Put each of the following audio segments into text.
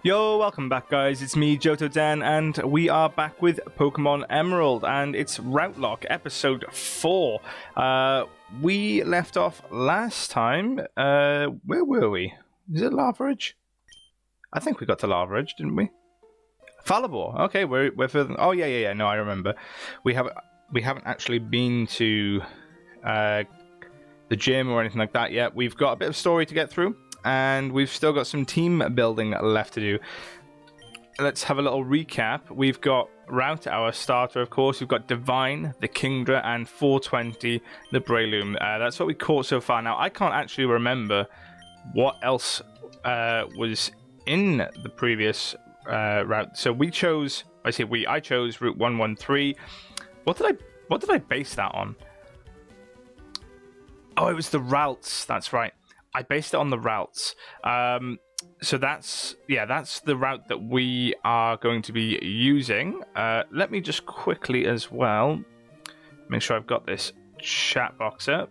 Yo, welcome back guys, it's me, Johto Dan, and we are back with Pokemon Emerald, and it's RouteLocke, episode 4. We left off last time, where were we? Is it Lava-Ridge? I think we got to Lava-Ridge, didn't we? Falabor, okay, we're further, oh yeah, no, I remember. We haven't actually been to the gym or anything like that yet. We've got a bit of story to get through. And we've still got some team building left to do. Let's have a little recap. We've got Route, our starter, of course. We've got Divine, the Kingdra, and 420, the Breloom. That's what we caught so far. Now, I can't actually remember what else was in the previous route. So we chose, I chose Route 113. What did I base that on? Oh, it was the routes. That's right. I based it on the routes. So that's the route that we are going to be using. Let me just quickly as well make sure I've got this chat box up.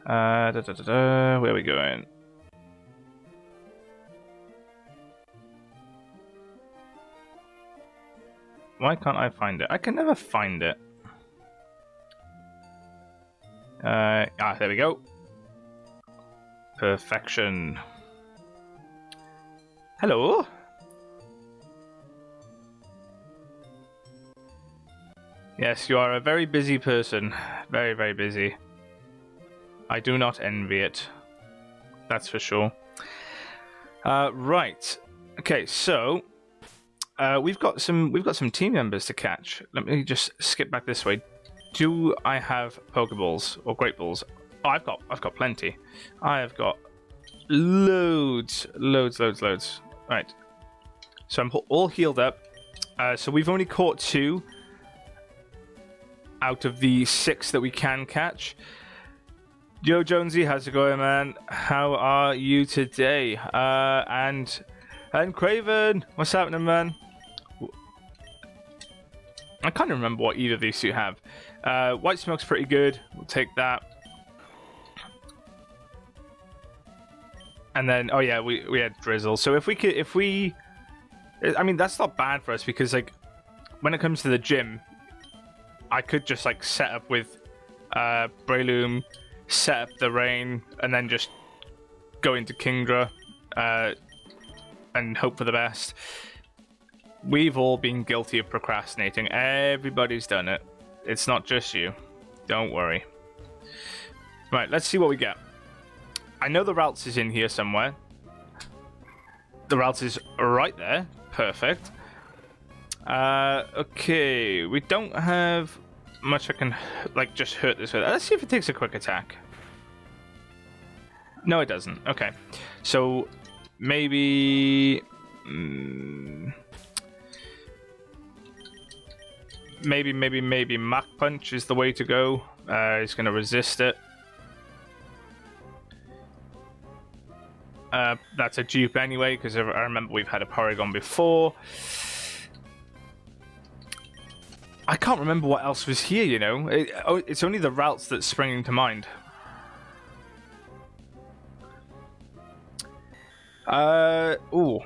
Where are we going? Why can't I find it? I can never find it. There we go. Perfection. Hello. Yes, you are a very busy person. Very, very busy. I do not envy it. That's for sure. Right. Okay, so we've got some team members to catch. Let me just skip back this way. Do I have Pokeballs or Great Balls? Oh, I've got plenty. I have got loads. Right. So I'm all healed up. So we've only caught 2 out of the 6 that we can catch. Yo, Jonesy, how's it going, man? How are you today? And Craven, what's happening, man? I can't remember what either of these two have. White Smoke's pretty good. We'll take that. And then, oh yeah, we had Drizzle. So I mean, that's not bad for us because, like, when it comes to the gym, I could just, like, set up with Breloom, set up the Rain, and then just go into Kingdra and hope for the best. We've all been guilty of procrastinating. Everybody's done it. It's not just you. Don't worry. Right, let's see what we get. I know the routes is in here somewhere. The routes is right there. Perfect. Okay, we don't have much I can, like, just hurt this with. Let's see if it takes a quick attack. No, it doesn't. Okay. So, maybe... Maybe Mach Punch is the way to go. He's going to resist it. That's a dupe anyway, because I remember we've had a Porygon before. I can't remember what else was here, you know. It's only the routes that's springing to mind. Ooh.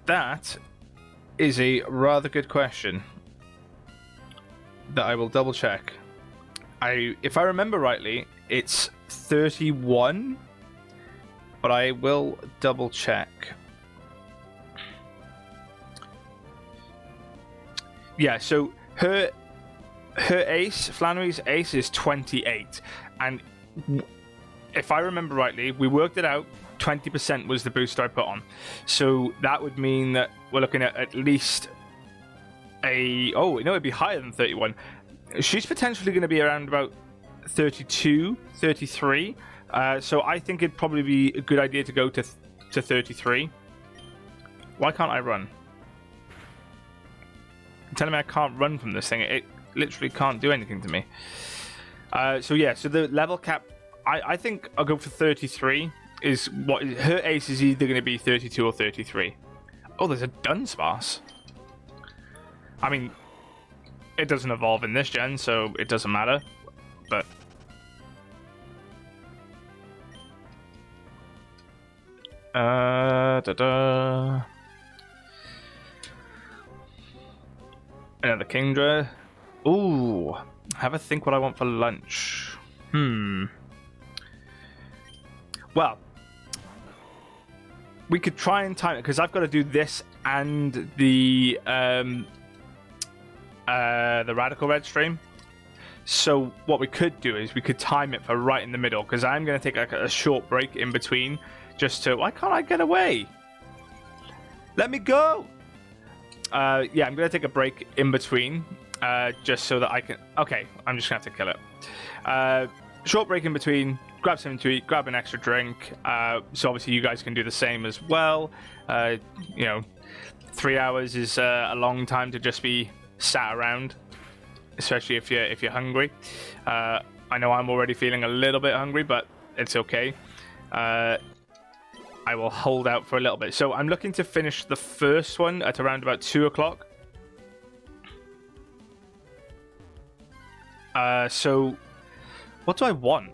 That is a rather good question that I will double check. If I remember rightly, it's 31. But I will double check. Yeah, so her ace, Flannery's ace, is 28. And if I remember rightly, we worked it out, 20% was the booster I put on. So that would mean that we're looking at least oh, no, it'd be higher than 31. She's potentially going to be around about 32, 33. So I think it'd probably be a good idea to go to 33. Why can't I run? You're telling me I can't run from this thing. It literally can't do anything to me. So yeah, so the level cap, I think I'll go for 33. Is what her ace is either going to be 32 or 33. Oh, there's a Dunsparce. I mean, it doesn't evolve in this gen, so it doesn't matter. But Da-da-da. Another Kingdra. Ooh. Have a think what I want for lunch. Well, we could try and time it, because I've got to do this and the Radical Red stream. So what we could do is we could time it for right in the middle, because I'm going to take a short break in between just to... Why can't I get away? Let me go! Yeah, I'm going to take a break in between just so that I can... Okay, I'm just going to have to kill it. Short break in between, grab something to eat, grab an extra drink. So obviously you guys can do the same as well. 3 hours is a long time to just be sat around, especially if you're hungry. I know I'm already feeling a little bit hungry, but it's okay. I will hold out for a little bit. So I'm looking to finish the first one at around about 2 o'clock. So what do I want?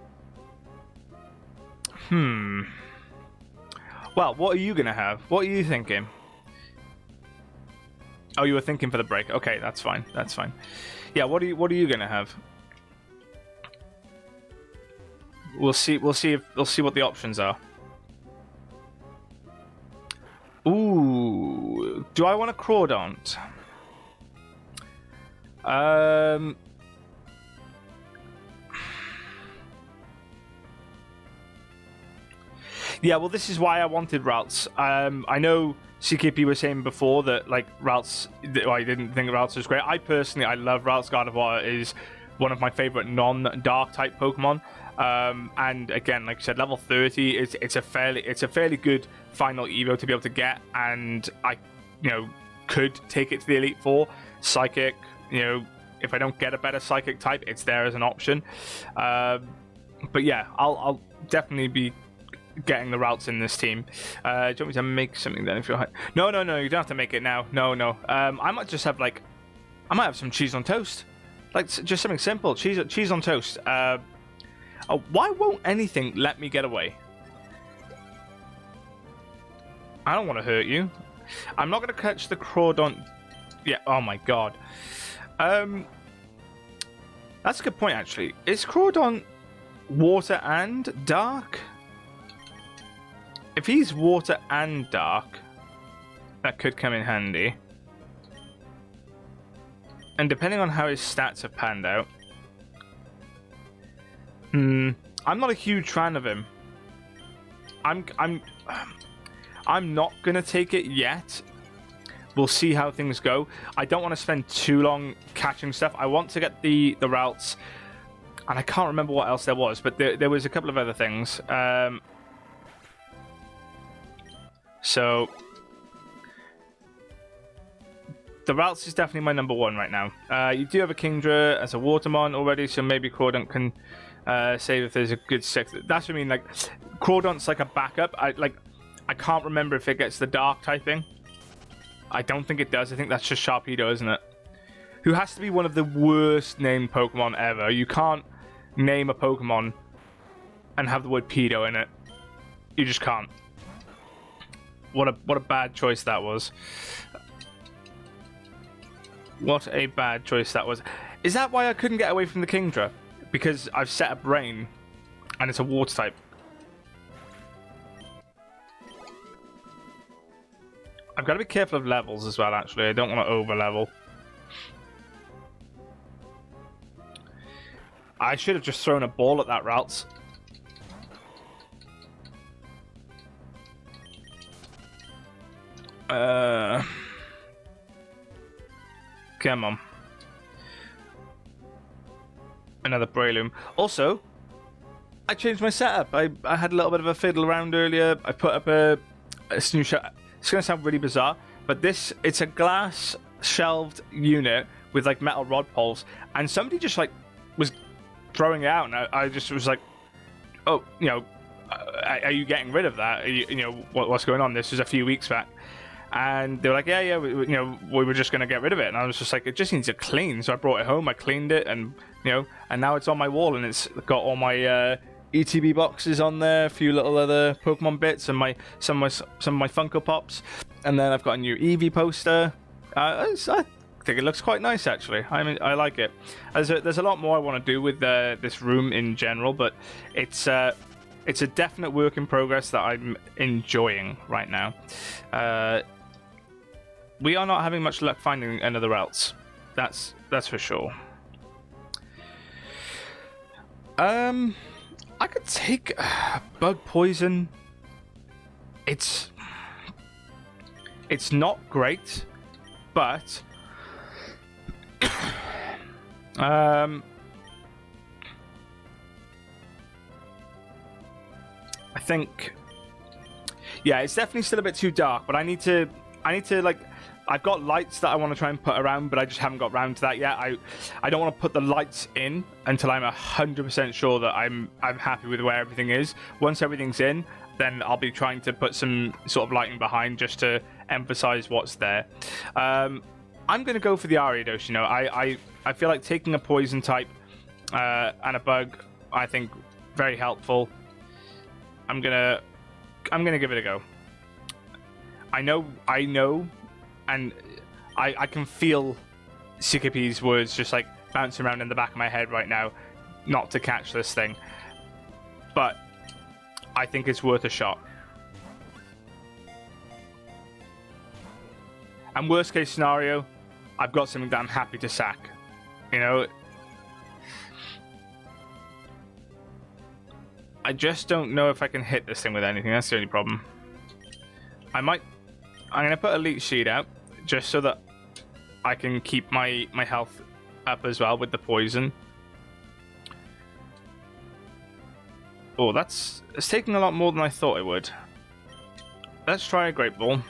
Well, what are you gonna have? What are you thinking? Oh, you were thinking for the break. Okay, that's fine. That's fine. Yeah, what are you gonna have? We'll see what the options are. Ooh, do I want a Crawdont? Yeah, well, this is why I wanted routes. I know CKP was saying before that, like, routes... I didn't think routes was great. I love routes. Gardevoir is one of my favorite non-dark type Pokemon. And again, like I said, level 30, it's a fairly good final Evo to be able to get. And I, could take it to the Elite Four. Psychic, if I don't get a better Psychic type, it's there as an option. But yeah, I'll definitely be getting the routes in this team. Do you want me to make something then? If you're no, you don't have to make it now. No. I might just have I might have some cheese on toast, like just something simple. Cheese on toast. Oh, why won't anything let me get away? I don't want to hurt you. I'm not going to catch the Crawdont. Yeah. Oh my god. That's a good point actually. Is Crawdont water and dark? If he's water and dark, that could come in handy. And depending on how his stats have panned out, I'm not a huge fan of him. I'm not gonna take it yet. We'll see how things go. I don't want to spend too long catching stuff. I want to get the routes, and I can't remember what else there was, but there was a couple of other things. So, the routes is definitely my number one right now. You do have a Kingdra as a Watermon already, so maybe Crawdont can save if there's a good six. That's what I mean, like, Crawdont's like a backup. I can't remember if it gets the Dark typing. I don't think it does. I think that's just Sharpedo, isn't it? Who has to be one of the worst named Pokemon ever. You can't name a Pokemon and have the word pedo in it. You just can't. What a bad choice that was. What a bad choice that was. Is that why I couldn't get away from the Kingdra? Because I've set up Rain, and it's a water type. I've got to be careful of levels as well, actually. I don't want to over-level. I should have just thrown a ball at that route. Come on. Another Breloom. Also, I changed my setup. I had a little bit of a fiddle around earlier. I put up a new shot. It's going to sound really bizarre, but it's a glass shelved unit with like metal rod poles, and somebody just like was throwing it out, and I just was like, oh, are you getting rid of that? What's going on? This was a few weeks back. And they were like, yeah, we were just going to get rid of it. And I was just like, it just needs to clean. So I brought it home, I cleaned it, and and now it's on my wall, and it's got all my ETB boxes on there, a few little other Pokemon bits, and some of my Funko Pops, and then I've got a new Eevee poster. I think it looks quite nice, actually. I mean, I like it. There's a lot more I want to do with this room in general, but it's a definite work in progress that I'm enjoying right now. We are not having much luck finding another else. That's for sure. I could take bug poison. It's not great, but I think, yeah, it's definitely still a bit too dark, but I need to like, I've got lights that I want to try and put around, but I just haven't got around to that yet. I don't want to put the lights in until I'm 100% sure that I'm happy with where everything is. Once everything's in, then I'll be trying to put some sort of lighting behind just to emphasize what's there. I'm going to go for the Ariados, you know. I feel like taking a poison type and a bug, I think, very helpful. I'm gonna give it a go. I know, and I can feel Sikipi's words just like bouncing around in the back of my head right now, not to catch this thing. But I think it's worth a shot. And worst case scenario, I've got something that I'm happy to sack. You know, I just don't know if I can hit this thing with anything. That's the only problem. I'm going to put a leech seed out just so that I can keep my health up as well with the poison. Oh, it's taking a lot more than I thought it would. Let's try a Great Ball.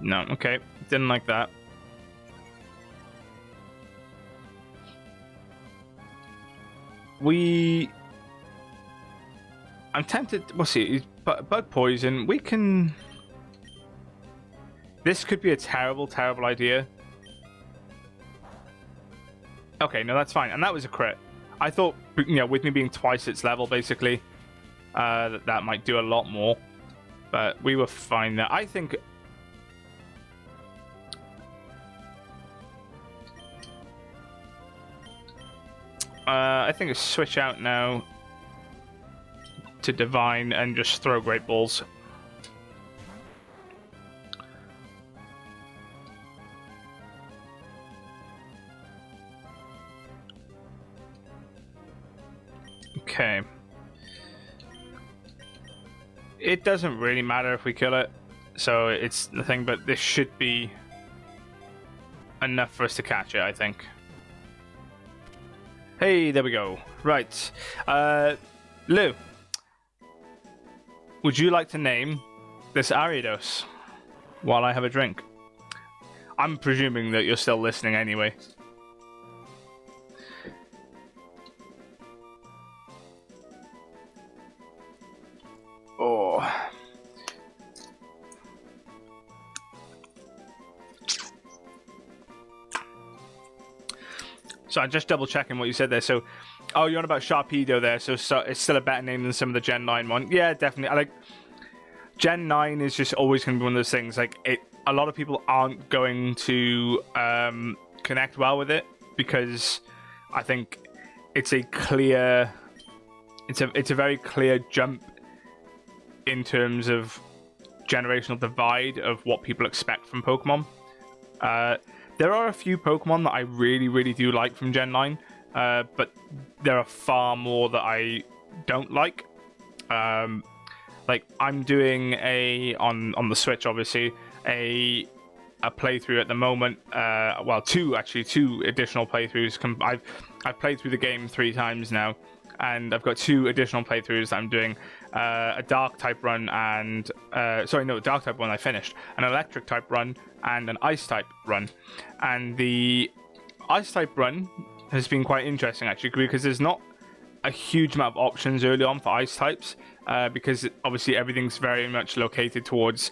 No, okay. Didn't like that. I'm tempted. We'll see. Bug poison. We can. This could be a terrible, terrible idea. Okay, no, that's fine. And that was a crit. I thought, you know, with me being twice its level, basically, that might do a lot more. But we were fine there. I think. I think it's switch out now to Divine and just throw Great Balls. Okay. It doesn't really matter if we kill it, so it's the thing, but this should be enough for us to catch it, I think. Hey, there we go. Right. Lou, would you like to name this Ariados while I have a drink? I'm presuming that you're still listening anyway. Oh. So I'm just double checking what you said there. So, oh, you're on about Sharpedo there. So it's still a better name than some of the Gen 9 one. Yeah, definitely. I like Gen 9 is just always going to be one of those things. Like a lot of people aren't going to connect well with it because I think it's a clear, it's a very clear jump in terms of generational divide of what people expect from Pokemon. There are a few Pokemon that I really, really do like from Gen 9, but there are far more that I don't like. Like I'm doing on the Switch, obviously, a playthrough at the moment. Well, two additional playthroughs. I've played through the game 3 times now, and I've got 2 additional playthroughs that I'm doing. A dark type run and dark type one I finished, an electric type run and an ice type run. And the ice type run has been quite interesting actually, because there's not a huge amount of options early on for ice types, because obviously everything's very much located towards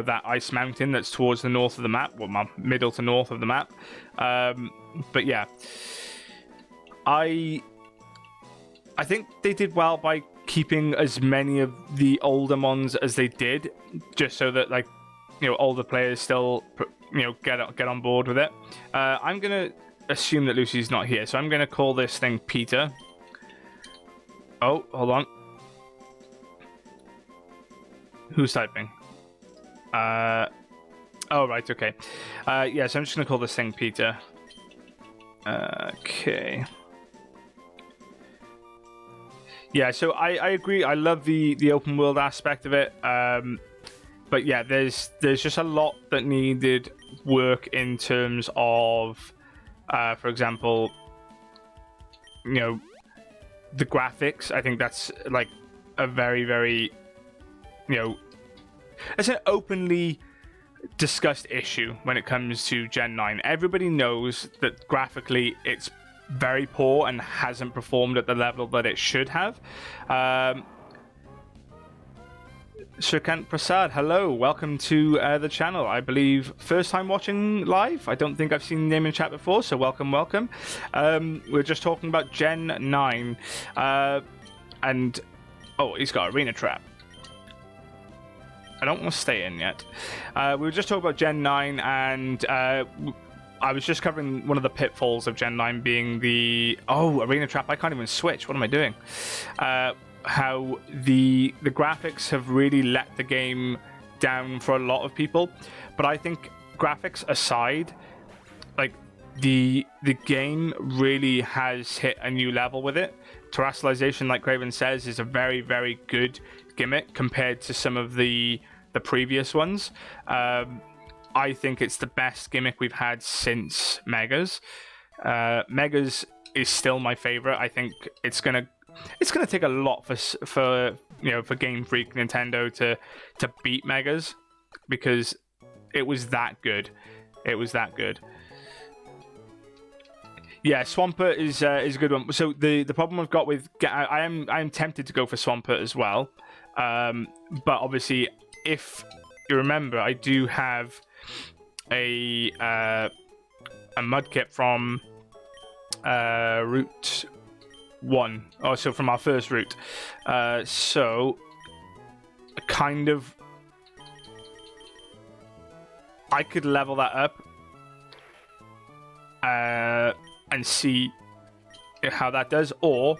that ice mountain that's towards the north of the map, middle to north of the map. But yeah, I think they did well by keeping as many of the older mons as they did, just so that older players still get on board with it. I'm gonna assume that Lucy's not here, so I'm gonna call this thing Peter. Oh, hold on. Who's typing? Oh, right, okay. Yeah, so I'm just gonna call this thing Peter. Okay. Yeah, so I agree. I love the open world aspect of it. But yeah, there's just a lot that needed work in terms of, for example, the graphics. I think that's like a very, very, it's an openly discussed issue when it comes to Gen 9. Everybody knows that graphically it's very poor and hasn't performed at the level that it should have. Shrikant Prasad, hello, welcome to the channel. I believe first time watching live. I don't think I've seen your name in chat before, so welcome. We're just talking about Gen 9, and oh, he's got Arena Trap. I don't want to stay in yet. We were just talking about Gen 9, and I was just covering one of the pitfalls of Gen 9 being the Arena Trap. I can't even switch. What am I doing? How the graphics have really let the game down for a lot of people. But I think graphics aside, like the game really has hit a new level with it. Terrestrialization, like Craven says, is a very, very good gimmick compared to some of the previous ones. I think it's the best gimmick we've had since Megas. Megas is still my favorite. I think it's gonna take a lot for Game Freak Nintendo to beat Megas, because it was that good. It was that good. Yeah, Swampert is a good one. So the problem I've got with I am tempted to go for Swampert as well, but obviously if you remember, I do have a mudkip from Route 1. Oh, so from our first route. So kind of I could level that up and see how that does, or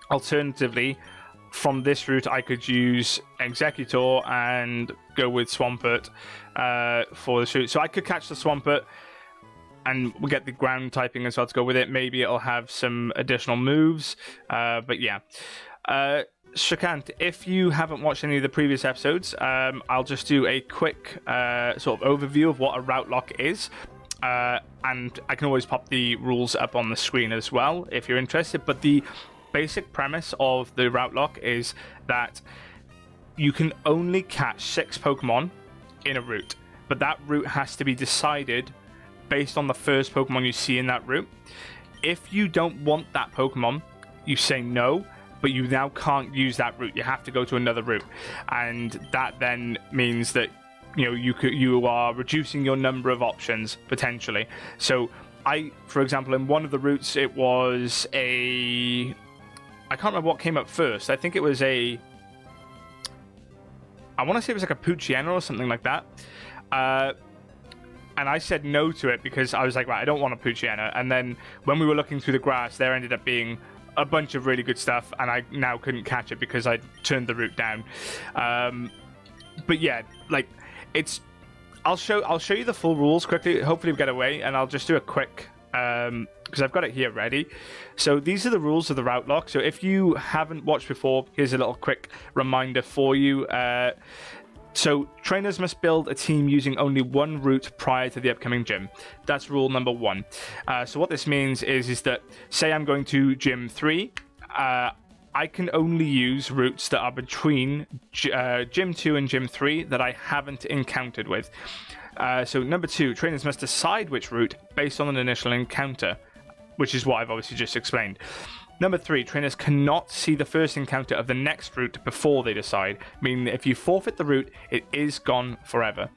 alternatively from this route I could use Executor and go with Swampert for the route. So I could catch the Swampert and we'll get the ground typing as well to go with it. Maybe it'll have some additional moves, but yeah. Shrikant, if you haven't watched any of the previous episodes, I'll just do a quick sort of overview of what a RouteLocke is. And I can always pop the rules up on the screen as well if you're interested. But the basic premise of the RouteLocke is that you can only catch 6 Pokemon in a route, but that route has to be decided based on the first Pokemon you see in that route. If you don't want that Pokemon, you say no, but you now can't use that route. You have to go to another route, and that then means that you are reducing your number of options potentially. So for example, in one of the routes, it was I can't remember what came up first. I think it was I want to say it was like a Poochyena or something like that. And I said no to it because I was like, right, I don't want a Poochyena. And then when we were looking through the grass, there ended up being a bunch of really good stuff, and I now couldn't catch it because I turned the route down. But yeah, like I'll show you the full rules quickly. Hopefully we get away, and I'll just do a quick because I've got it here ready. So these are the rules of the RouteLocke. So if you haven't watched before, here's a little quick reminder for you. So trainers must build a team using only one route prior to the upcoming gym. That's rule number 1. So what this means is that, say I'm going to Gym 3, I can only use routes that are between Gym 2 and Gym 3 that I haven't encountered with. So number 2, trainers must decide which route based on an initial encounter, which is what I've obviously just explained. Number 3, trainers cannot see the first encounter of the next route before they decide, meaning that if you forfeit the route, it is gone forever.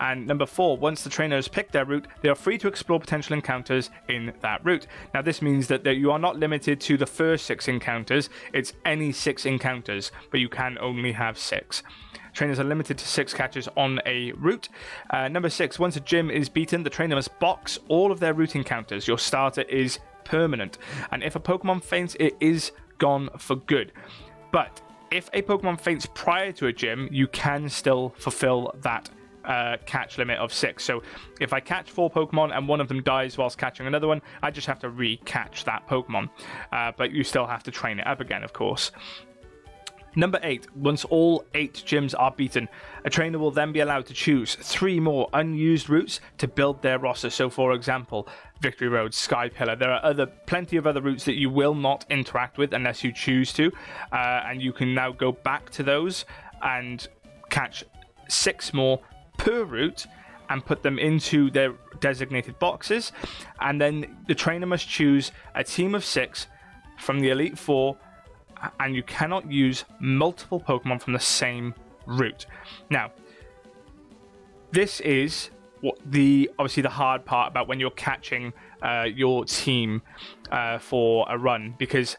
And number 4, once the trainer has picked their route, they are free to explore potential encounters in that route. Now this means that you are not limited to the first 6 encounters, it's any 6 encounters, but you can only have 6. Trainers are limited to 6 catches on a route. Number 6, once a gym is beaten, the trainer must box all of their route encounters. Your starter is permanent. And if a Pokemon faints, it is gone for good. But if a Pokemon faints prior to a gym, you can still fulfill that catch limit of 6. So if I catch 4 Pokemon and one of them dies whilst catching another one, I just have to re-catch that Pokemon. But you still have to train it up again, of course. Number 8, once all 8 gyms are beaten, a trainer will then be allowed to choose 3 more unused routes to build their roster. So for example, Victory Road, Sky Pillar, there are plenty of other routes that you will not interact with unless you choose to, and you can now go back to those and catch 6 more per route and put them into their designated boxes, and then the trainer must choose a team of 6 from the Elite 4, and you cannot use multiple Pokemon from the same route. Now, this is what obviously the hard part about when you're catching your team for a run, because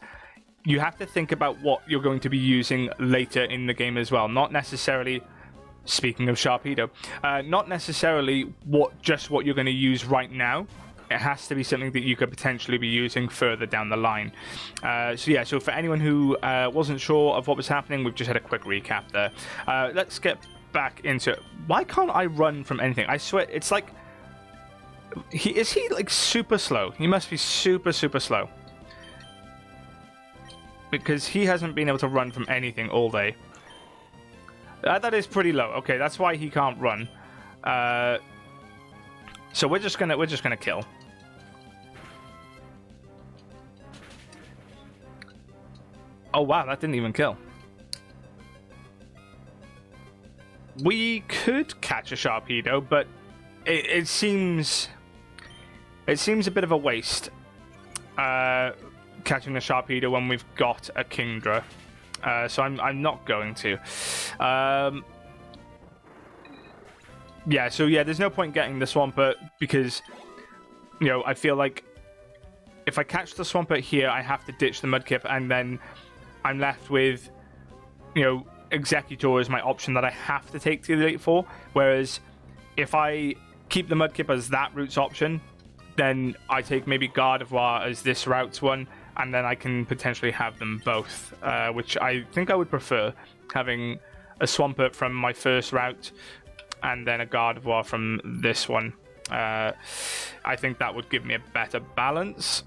you have to think about what you're going to be using later in the game as well. Not necessarily, speaking of Sharpedo, not necessarily what you're going to use right now. It has to be something that you could potentially be using further down the line. So for anyone who wasn't sure of what was happening, we've just had a quick recap there. Let's get back into it. Why can't I run from anything? I swear, it's like... Is he like super slow? He must be super, super slow. Because he hasn't been able to run from anything all day. That is pretty low. Okay, that's why he can't run. So we're just gonna kill. Oh wow, that didn't even kill. We could catch a Sharpedo, but it seems a bit of a waste catching a Sharpedo when we've got a Kingdra. So I'm not going to. Yeah, so there's no point getting the Swampert because, I feel like if I catch the Swampert here, I have to ditch the Mudkip, and then I'm left with, Executor is my option that I have to take to the Elite Four. Whereas if I keep the Mudkip as that route's option, then I take maybe Gardevoir as this route's one, and then I can potentially have them both, which I think I would prefer, having a Swampert from my first route and then a Gardevoir from this one. I think that would give me a better balance.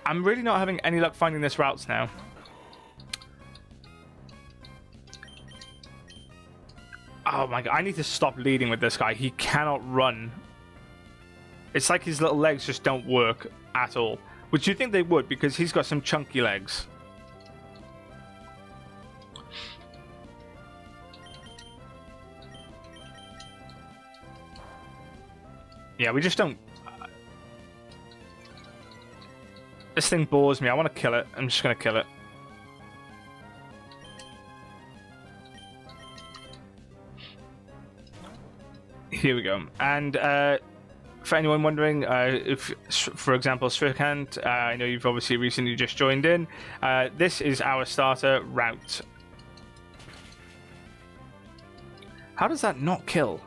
I'm really not having any luck finding this routes now. Oh my god, I need to stop leading with this guy. He cannot run. It's like his little legs just don't work at all. Which you'd think they would, because he's got some chunky legs. Yeah, we just don't... This thing bores me. I want to kill it. I'm just going to kill it. Here we go. And for anyone wondering, if, for example, Strickhand, I know you've obviously recently just joined in. This is our starter route. How does that not kill?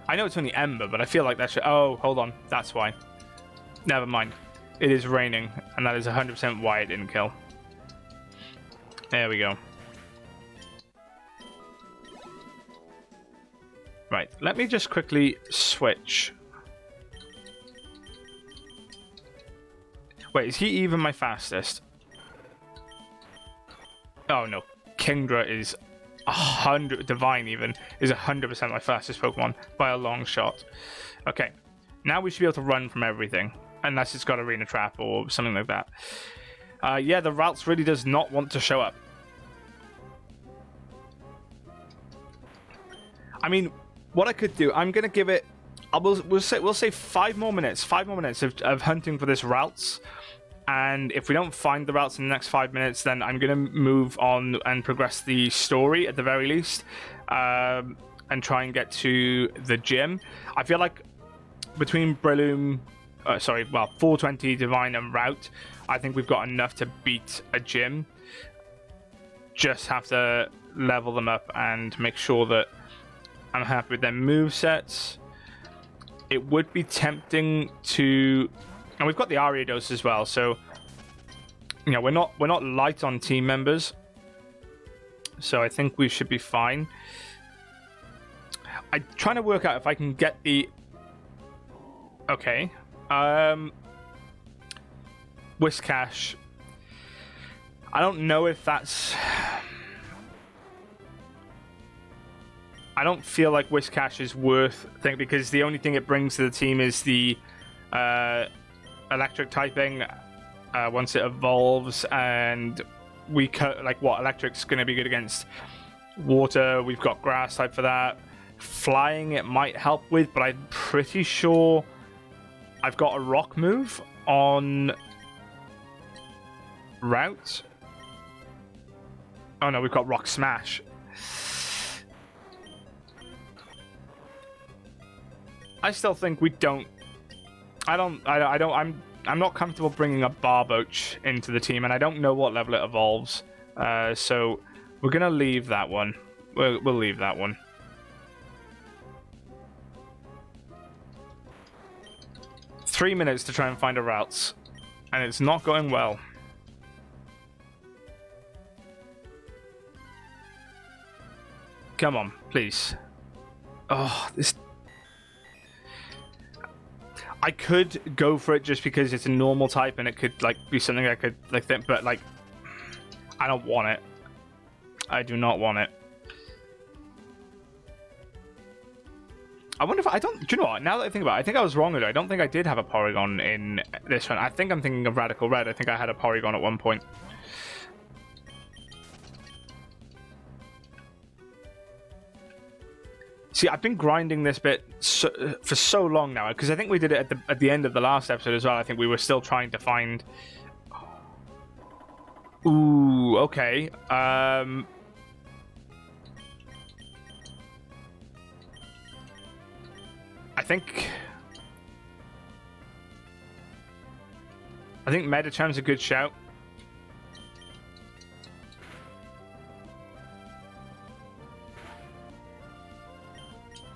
I know it's only Ember, but I feel like that should... Oh, hold on. That's why. Never mind. It is raining, and that is 100% why it didn't kill. There we go. Right, let me just quickly switch. Wait, is he even my fastest? Oh, no. Kingdra is... 100, Divine even, is 100% my fastest Pokemon by a long shot. Okay, now we should be able to run from everything, unless it's got Arena Trap or something like that. Yeah, the routes really does not want to show up. I mean, what I could do, I'm going to give it we'll say 5 more minutes. 5 more minutes of hunting for this routes. And if we don't find the routes in the next 5 minutes, then I'm going to move on and progress the story at the very least. And try and get to the gym. I feel like between Breloom, 420, Divine, and Route, I think we've got enough to beat a gym. Just have to level them up and make sure that I'm happy with their movesets. It would be tempting to... And we've got the Ariados as well, so... You know, we're not light on team members. So I think we should be fine. I'm trying to work out if I can get the... Okay. Whiscash. I don't know if that's... I don't feel like Whiscash is worth thing because the only thing it brings to the team is the electric typing once it evolves, and we cut like what electric's going to be good against water. We've got grass type for that. Flying it might help with, but I'm pretty sure I've got a rock move on Route. Oh no, we've got Rock Smash. I still think we don't. I'm not comfortable bringing a Barboach into the team, and I don't know what level it evolves. So we're gonna leave that one. We'll leave that one. Three minutes to try and find a routes, and it's not going well. Come on, please. Oh, this... I could go for it just because it's a normal type and it could like be something I could like think, but like I don't want it. I do not want it. I wonder if I don't. Do you know what? Now that I think about it, I think I was wrong with it. I don't think I did have a Porygon in this one. I think I'm thinking of Radical Red. I think I had a Porygon at one point. See, I've been grinding this bit for so long now, because I think we did it at the end of the last episode as well. I think we were still trying to find... Ooh, okay. I think Medicham's a good shout.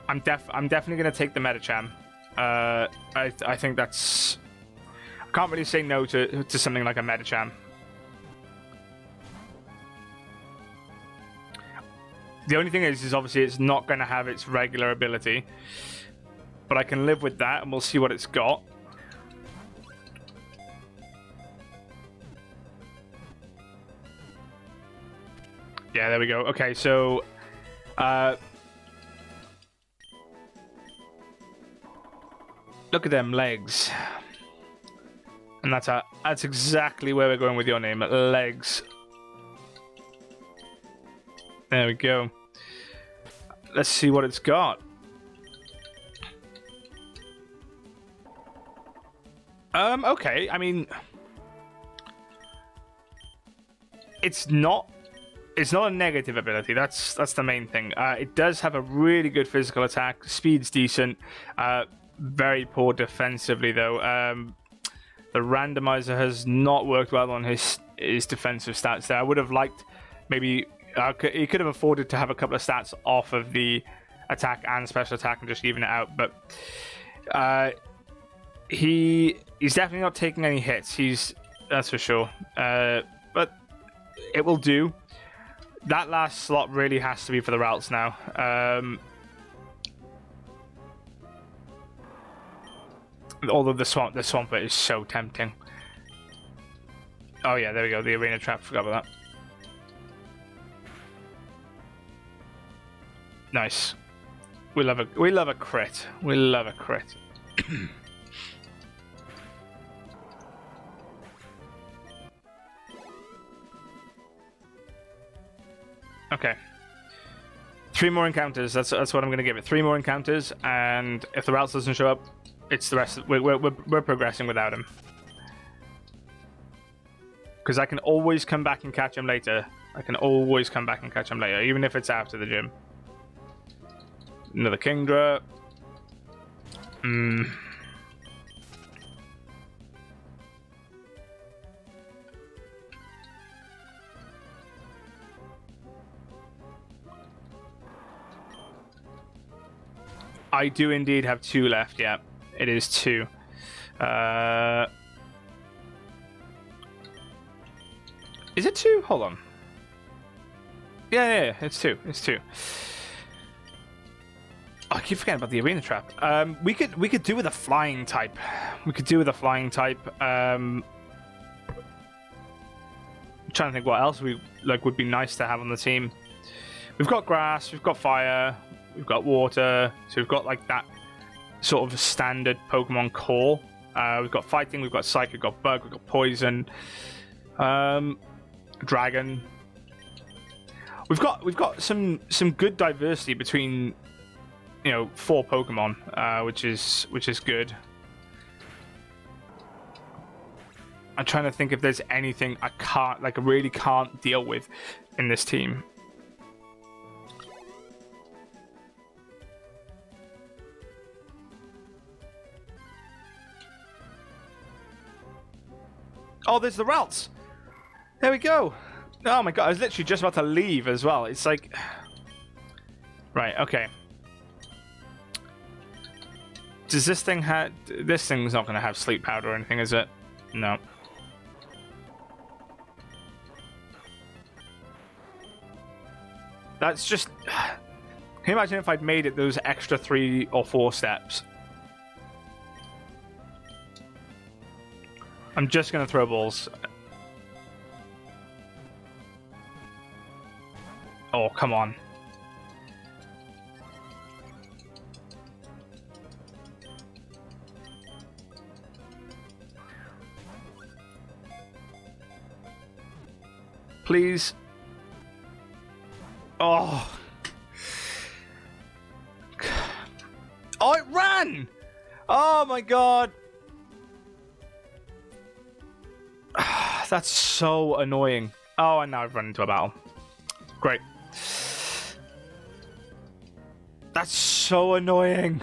I'm definitely going to take the Medicham. I think that's... I can't really say no to something like a Medicham. The only thing is obviously it's not going to have its regular ability. But I can live with that, and we'll see what it's got. Yeah, there we go. Okay, so... look at them legs. And that's exactly where we're going with your name, legs. There we go. Let's see what it's got. Okay, I mean... It's not a negative ability, that's the main thing. It does have a really good physical attack, speed's decent, very poor defensively though. The randomizer has not worked well on his defensive stats there. I would have liked maybe... he could have afforded to have a couple of stats off of the attack and special attack and just even it out, but... He's definitely not taking any hits. That's for sure. But it will do. That last slot really has to be for the routes now. Although the Swampert is so tempting. Oh yeah, there we go. The arena trap. Forgot about that. Nice. We love a crit. We love a crit. Okay. 3 more encounters. That's what I'm going to give it. 3 more encounters, and if the routes doesn't show up, it's the rest. We're progressing without him. Because I can always come back and catch him later. I can always come back and catch him later, even if it's after the gym. Another Kingdra. I do indeed have 2 left, yeah. It is 2. Is it 2? Hold on. Yeah, it's 2. It's 2. Oh, I keep forgetting about the arena trap. We could do with a flying type. I'm trying to think what else would be nice to have on the team. We've got grass, we've got fire, we've got water, so we've got like that sort of standard Pokemon core. We've got fighting, we've got psychic, we've got bug, we've got poison, dragon. We've got some good diversity between 4 Pokemon, which is good. I'm trying to think if there's anything I really can't deal with in this team. Oh, there's the routes. There we go. Oh my god, I was literally just about to leave as well. It's like... Right, okay. Does this thing have... This thing's not going to have sleep powder or anything, is it? No. That's just... Can you imagine if I'd made it those extra 3 or 4 steps? I'm just going to throw balls. Oh, come on. Please. Oh. Oh, it ran! Oh my god. That's so annoying. Oh, and now I've run into a battle. Great. That's so annoying.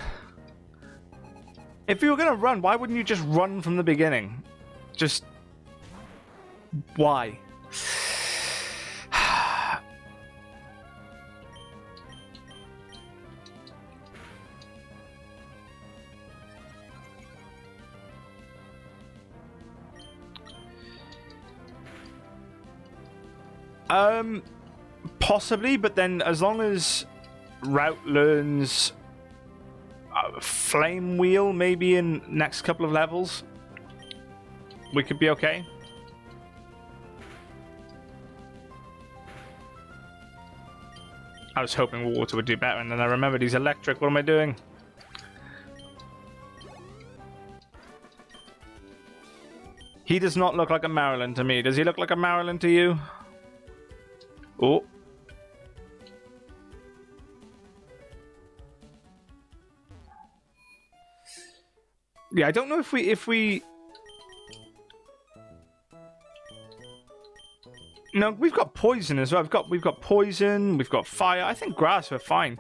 If you were going to run, why wouldn't you just run from the beginning? Just... Why? Possibly, but then as long as Route learns Flame Wheel maybe in next couple of levels, we could be okay. I was hoping water would do better, and then I remembered he's electric. What am I doing? He does not look like a Maryland to me. Does he look like a Maryland to you? Oh. Yeah, I don't know if we... No, we've got poison as well. We've got poison, we've got fire. I think grass we're fine.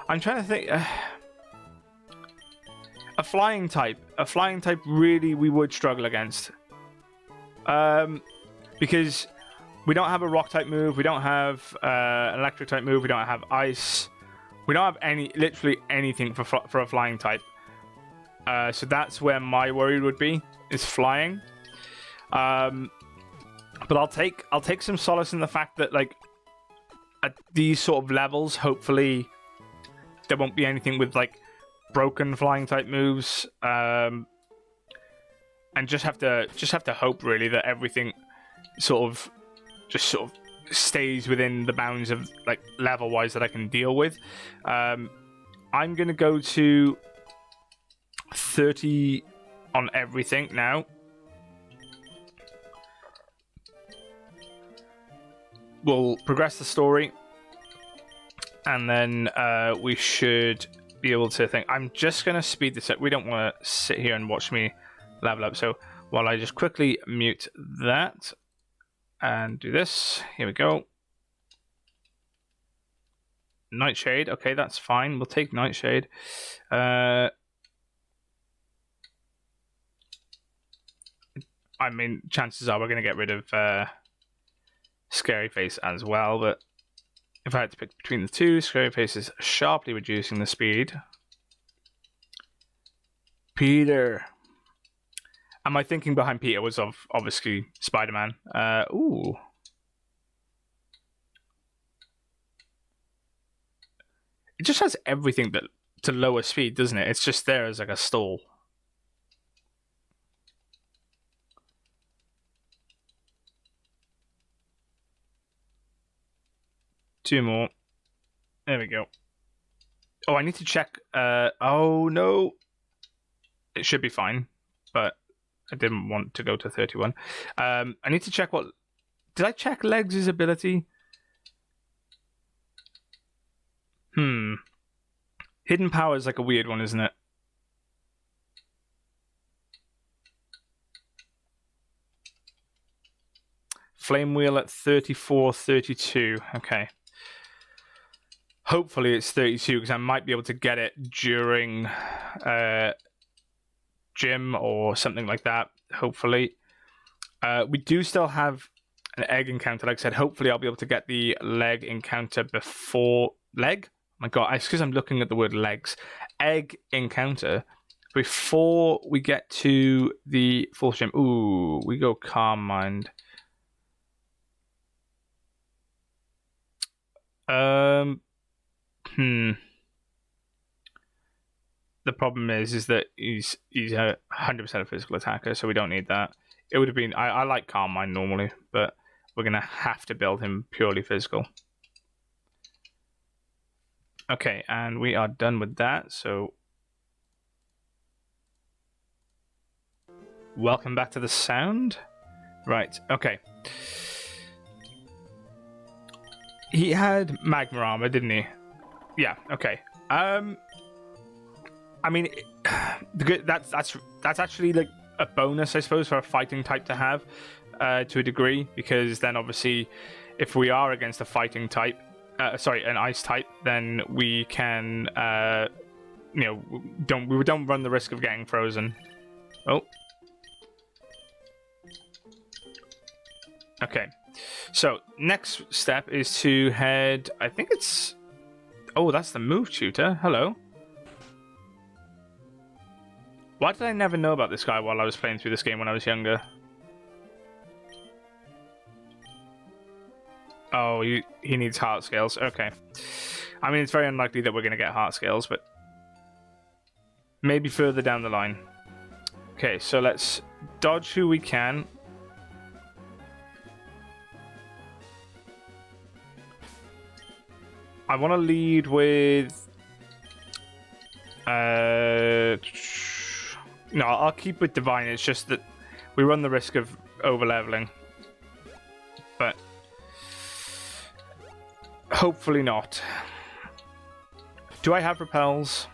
I'm trying to think... a flying type really we would struggle against. Because we don't have a rock type move, we don't have an electric type move, we don't have ice. We don't have literally anything for a flying type. So that's where my worry would be, is flying. But I'll take some solace in the fact that, like, at these sort of levels, hopefully there won't be anything with like broken flying type moves. And just have to hope really that everything sort of stays within the bounds of like level wise that I can deal with. I'm gonna go to 30 on everything now. We'll progress the story. And then we should be able to think. I'm just going to speed this up. We don't want to sit here and watch me level up. So while I just quickly mute that and do this. Here we go. Nightshade. Okay, that's fine. We'll take Nightshade. I mean, chances are we're going to get rid of Scary Face as well, but if I had to pick between the two, Scary Face is sharply reducing the speed. Peter. And my thinking behind Peter was obviously Spider-Man. Ooh. It just has everything that to lower speed, doesn't it? It's just there as like a stall. Two more. There we go. Oh, I need to check. Oh, no. It should be fine, but I didn't want to go to 31. I need to check what... Did I check Legs' ability? Hidden power is like a weird one, isn't it? Flame wheel at 34, 32. Okay. Hopefully it's 32 because I might be able to get it during gym or something like that. Hopefully. We do still have an egg encounter. Like I said, hopefully I'll be able to get the leg encounter before... Leg? Oh my god, it's because I'm looking at the word legs. Egg encounter before we get to the full gym. Ooh, we go Calm Mind. The problem is that he's a 100% a physical attacker, so we don't need that. It would have been... I like Calm Mind normally, but we're going to have to build him purely physical. Okay, and we are done with that, so... Welcome back to the sound. Right, okay. He had magma armor, didn't he? Yeah, okay. I mean, that's actually like a bonus, I suppose, for a fighting type to have, to a degree, because then obviously, if we are against a fighting type, an ice type, then we can, we don't run the risk of getting frozen. Oh. Okay. So next step is to head. I think it's. Oh, that's the move tutor. Hello. Why did I never know about this guy while I was playing through this game when I was younger? Oh, he needs heart scales. Okay. I mean, it's very unlikely that we're going to get heart scales, but maybe further down the line. Okay, so let's dodge who we can. I want to lead with... No, I'll keep with Divine. It's just that we run the risk of over-leveling. But... hopefully not. Do I have repels?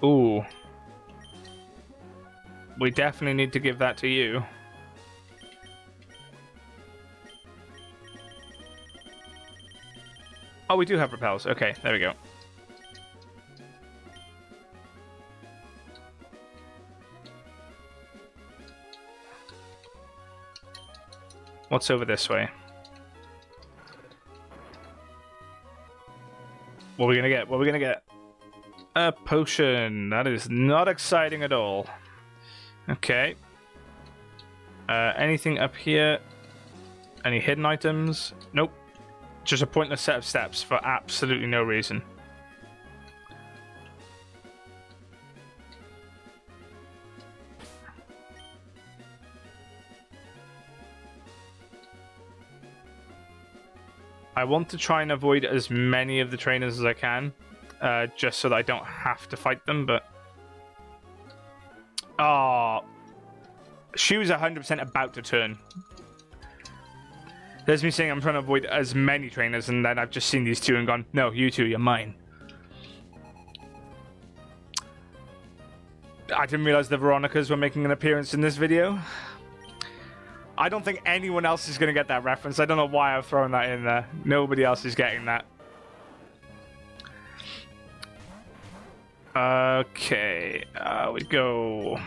Ooh. We definitely need to give that to you. Oh, we do have repels. Okay, there we go. What's over this way? What are we gonna get? What are we gonna get? A potion. That is not exciting at all. Okay. Anything up here? Any hidden items? Nope. Just a pointless set of steps for absolutely no reason. I want to try and avoid as many of the trainers as I can, just so that I don't have to fight them, but... Oh, she was 100% about to turn. There's me saying I'm trying to avoid as many trainers, and then I've just seen these two and gone, no, you two, you're mine. I didn't realize the Veronicas were making an appearance in this video. I don't think anyone else is going to get that reference. I don't know why I've thrown that in there. Nobody else is getting that. Okay, we go.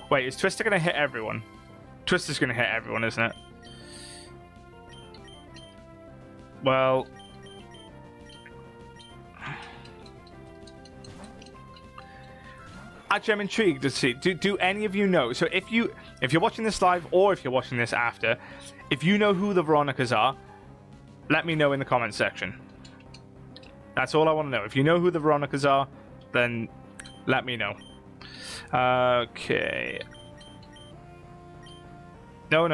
Wait, is Twister going to hit everyone? Twister's going to hit everyone, isn't it? Well... Actually, I'm intrigued to see. Do any of you know? So if you're watching this live or if you're watching this after, if you know who the Veronicas are, let me know in the comment section. That's all I want to know. If you know who the Veronicas are, then let me know. Okay. No.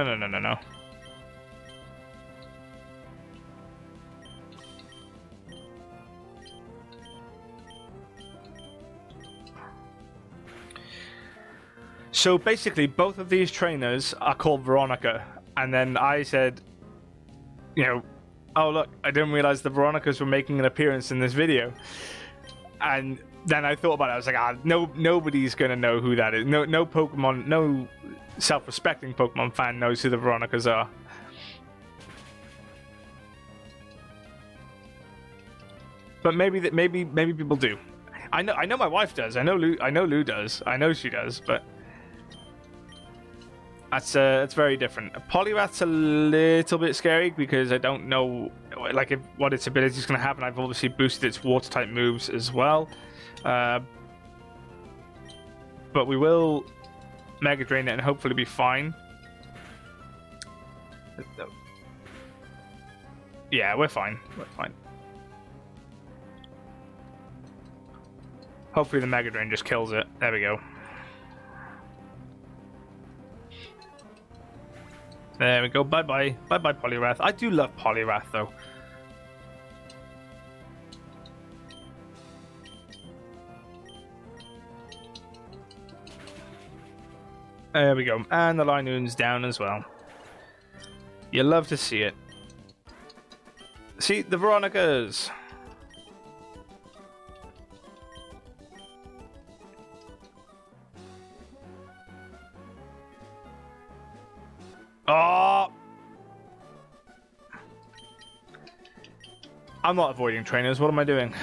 So basically, both of these trainers are called Veronica, and then I said, you know, oh look, I didn't realize the Veronicas were making an appearance in this video, and then I thought about it. I was like, nobody's gonna know who that is. No Pokemon, no self-respecting Pokemon fan knows who the Veronicas are. But maybe people do. I know my wife does. I know Lou does. I know she does, but. That's very different. Poliwrath's a little bit scary because I don't know like what its ability is going to have, and I've obviously boosted its water type moves as well. But we will Mega Drain it and hopefully be fine. Yeah, we're fine. We're fine. Hopefully the Mega Drain just kills it. There we go. There we go. Bye-bye. Bye-bye, Poliwrath. I do love Poliwrath, though. There we go. And the Linoon's down as well. You love to see it. See, the Veronicas. Oh! I'm not avoiding trainers. What am I doing?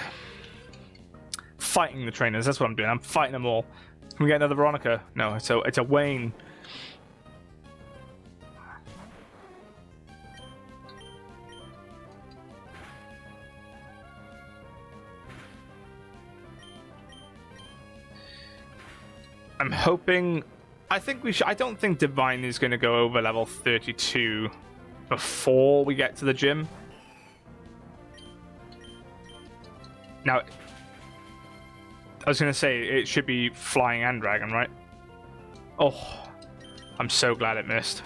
Fighting the trainers. That's what I'm doing. I'm fighting them all. Can we get another Veronica? No, it's a Wayne. I'm hoping... I think we should. I don't think Divine is going to go over level 32 before we get to the gym. Now, I was going to say it should be Flying and Dragon, right? Oh, I'm so glad it missed.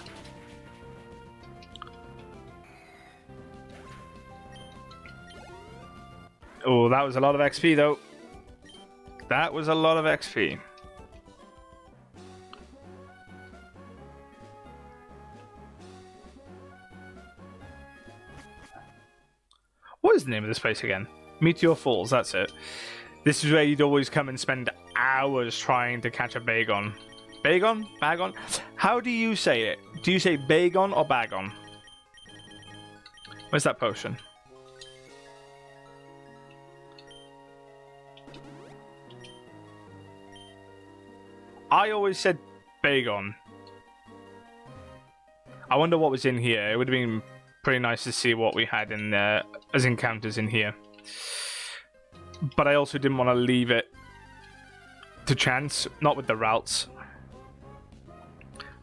Oh, that was a lot of XP, though. That was a lot of XP. What is the name of this place again? Meteor Falls, that's it. This is where you'd always come and spend hours trying to catch a Bagon. Bagon? Bagon? How do you say it? Do you say Bagon or Bagon? Where's that potion? I always said Bagon. I wonder what was in here. It would have been pretty nice to see what we had in there as encounters in here. But I also didn't want to leave it to chance, not with the routes.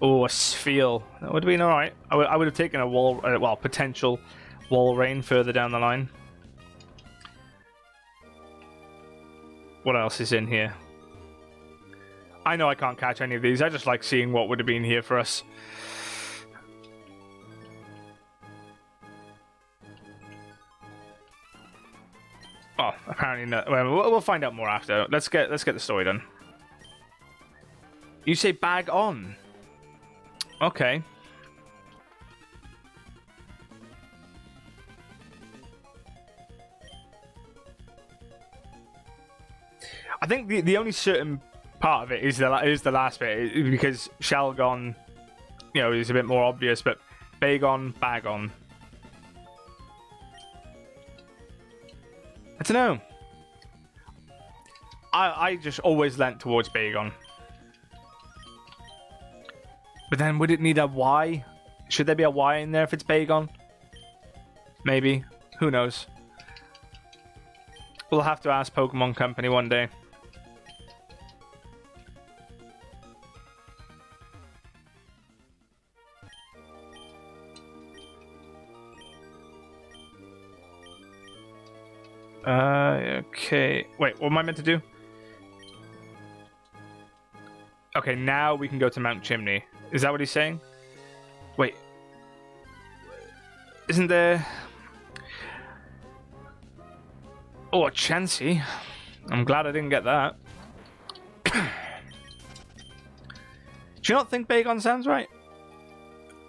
Oh, a Spheal. That would have been alright. I would have taken a wall, well, potential wall rain further down the line. What else is in here? I know I can't catch any of these. I just like seeing what would have been here for us. Well, apparently not. Well, we'll find out more after. Let's get the story done. You say bag on. Okay. I think the only certain part of it is the last bit, because Shelgon, is a bit more obvious, but Bagon, bag on. I don't know. I just always leant towards Bagon. But then would it need a Y? Should there be a Y in there if it's Bagon? Maybe. Who knows? We'll have to ask Pokemon Company one day. Okay. Wait, what am I meant to do? Okay, now we can go to Mount Chimney. Is that what he's saying? Wait. Isn't there... Oh, a Chansey. I'm glad I didn't get that. Do you not think Bagon sounds right?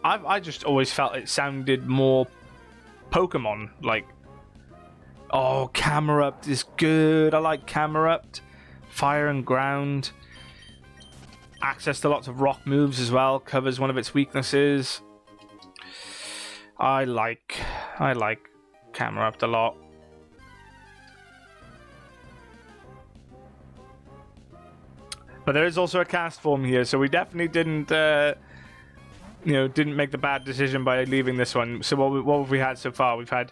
I just always felt it sounded more Pokemon, like... Oh, Camerupt is good. I like Camerupt. Fire and Ground. Access to lots of rock moves as well. Covers one of its weaknesses. I like Camerupt a lot. But there is also a cast form here, so we definitely didn't make the bad decision by leaving this one. So what have we had so far? We've had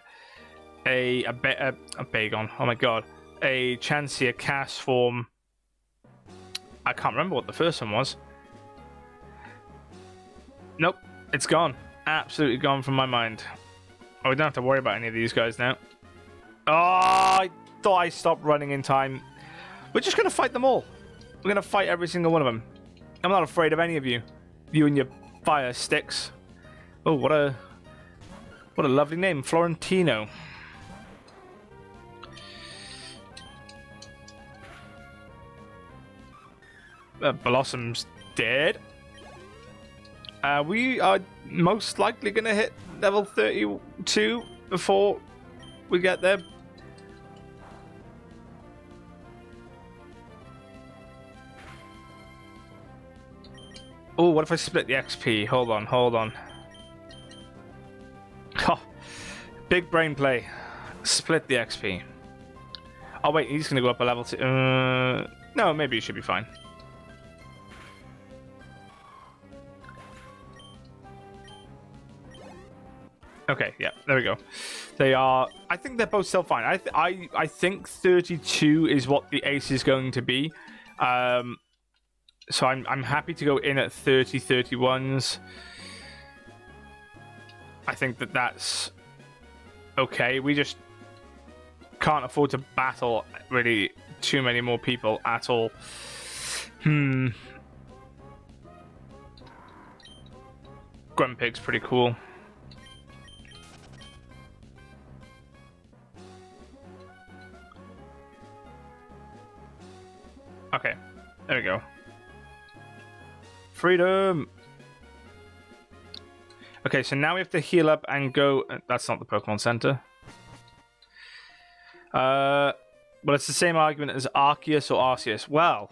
a Bagon. Oh my god. A Chansey, a cast form. I can't remember what the first one was. Nope, it's gone. Absolutely gone from my mind. Oh, we don't have to worry about any of these guys now. Oh, I thought I stopped running in time. We're just going to fight them all. We're going to fight every single one of them. I'm not afraid of any of you. You and your fire sticks. Oh, what a lovely name. Florentino. Blossom's dead. We are most likely going to hit level 32 before we get there. Oh, what if I split the XP? Hold on. Oh, big brain play. Split the XP. Oh, wait, he's going to go up a level 2. No, maybe he should be fine. Okay, yeah, there we go. They are... I think they're both still fine. I think 32 is what the ace is going to be. So I'm happy to go in at 31s. I think that's okay. We just can't afford to battle really too many more people at all. Grumpig's pretty cool. Okay, there we go. Freedom! Okay, so now we have to heal up and go... That's not the Pokemon Center. Well, it's the same argument as Arceus or Arceus. Well,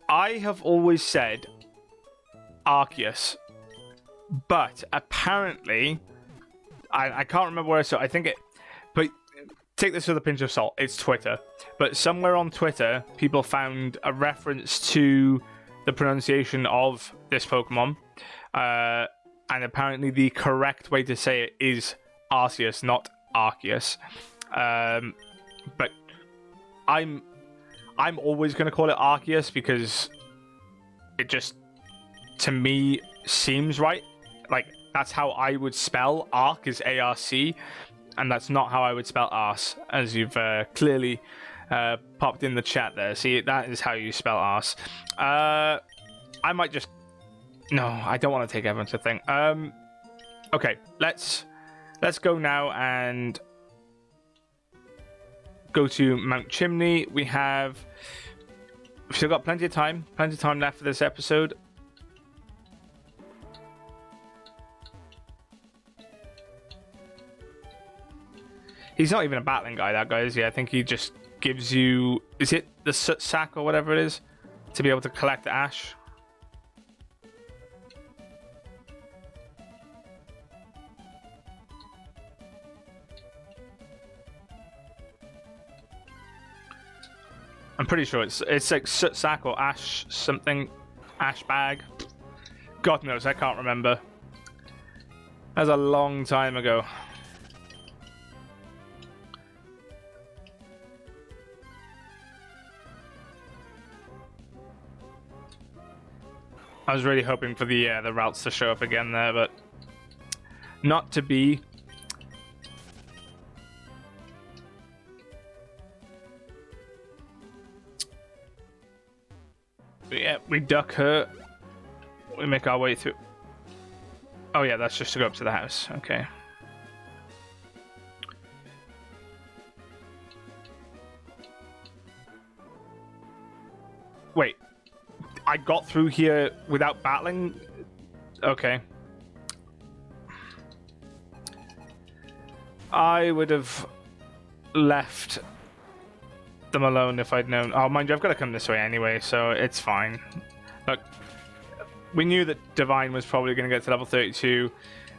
I have always said Arceus, but apparently... I can't remember where I saw it. I think it... But take this with a pinch of salt. It's Twitter. But somewhere on Twitter, people found a reference to the pronunciation of this Pokemon. And apparently the correct way to say it is Arceus, not Arceus. But I'm always going to call it Arceus because it just, to me, seems right. Like, that's how I would spell Arc, is A-R-C. And that's not how I would spell arse, as you've clearly popped in the chat there. See, that is how you spell arse. I might just... No, I don't want to take everyone to think. Okay, let's go now and go to Mount Chimney. We've still got plenty of time left for this episode. He's not even a battling guy, that guy is. Yeah, I think he just gives you, is it the soot sack or whatever it is, to be able to collect ash? I'm pretty sure it's like soot sack or ash something, ash bag. God knows, I can't remember. That was a long time ago. I was really hoping for the routes to show up again there, but not to be. But yeah, we duck her. We make our way through. Oh yeah, that's just to go up to the house. Okay. Wait. I got through here without battling? Okay. I would have left them alone if I'd known. Oh, mind you, I've got to come this way anyway, so it's fine. Look, we knew that Divine was probably going to get to level 32.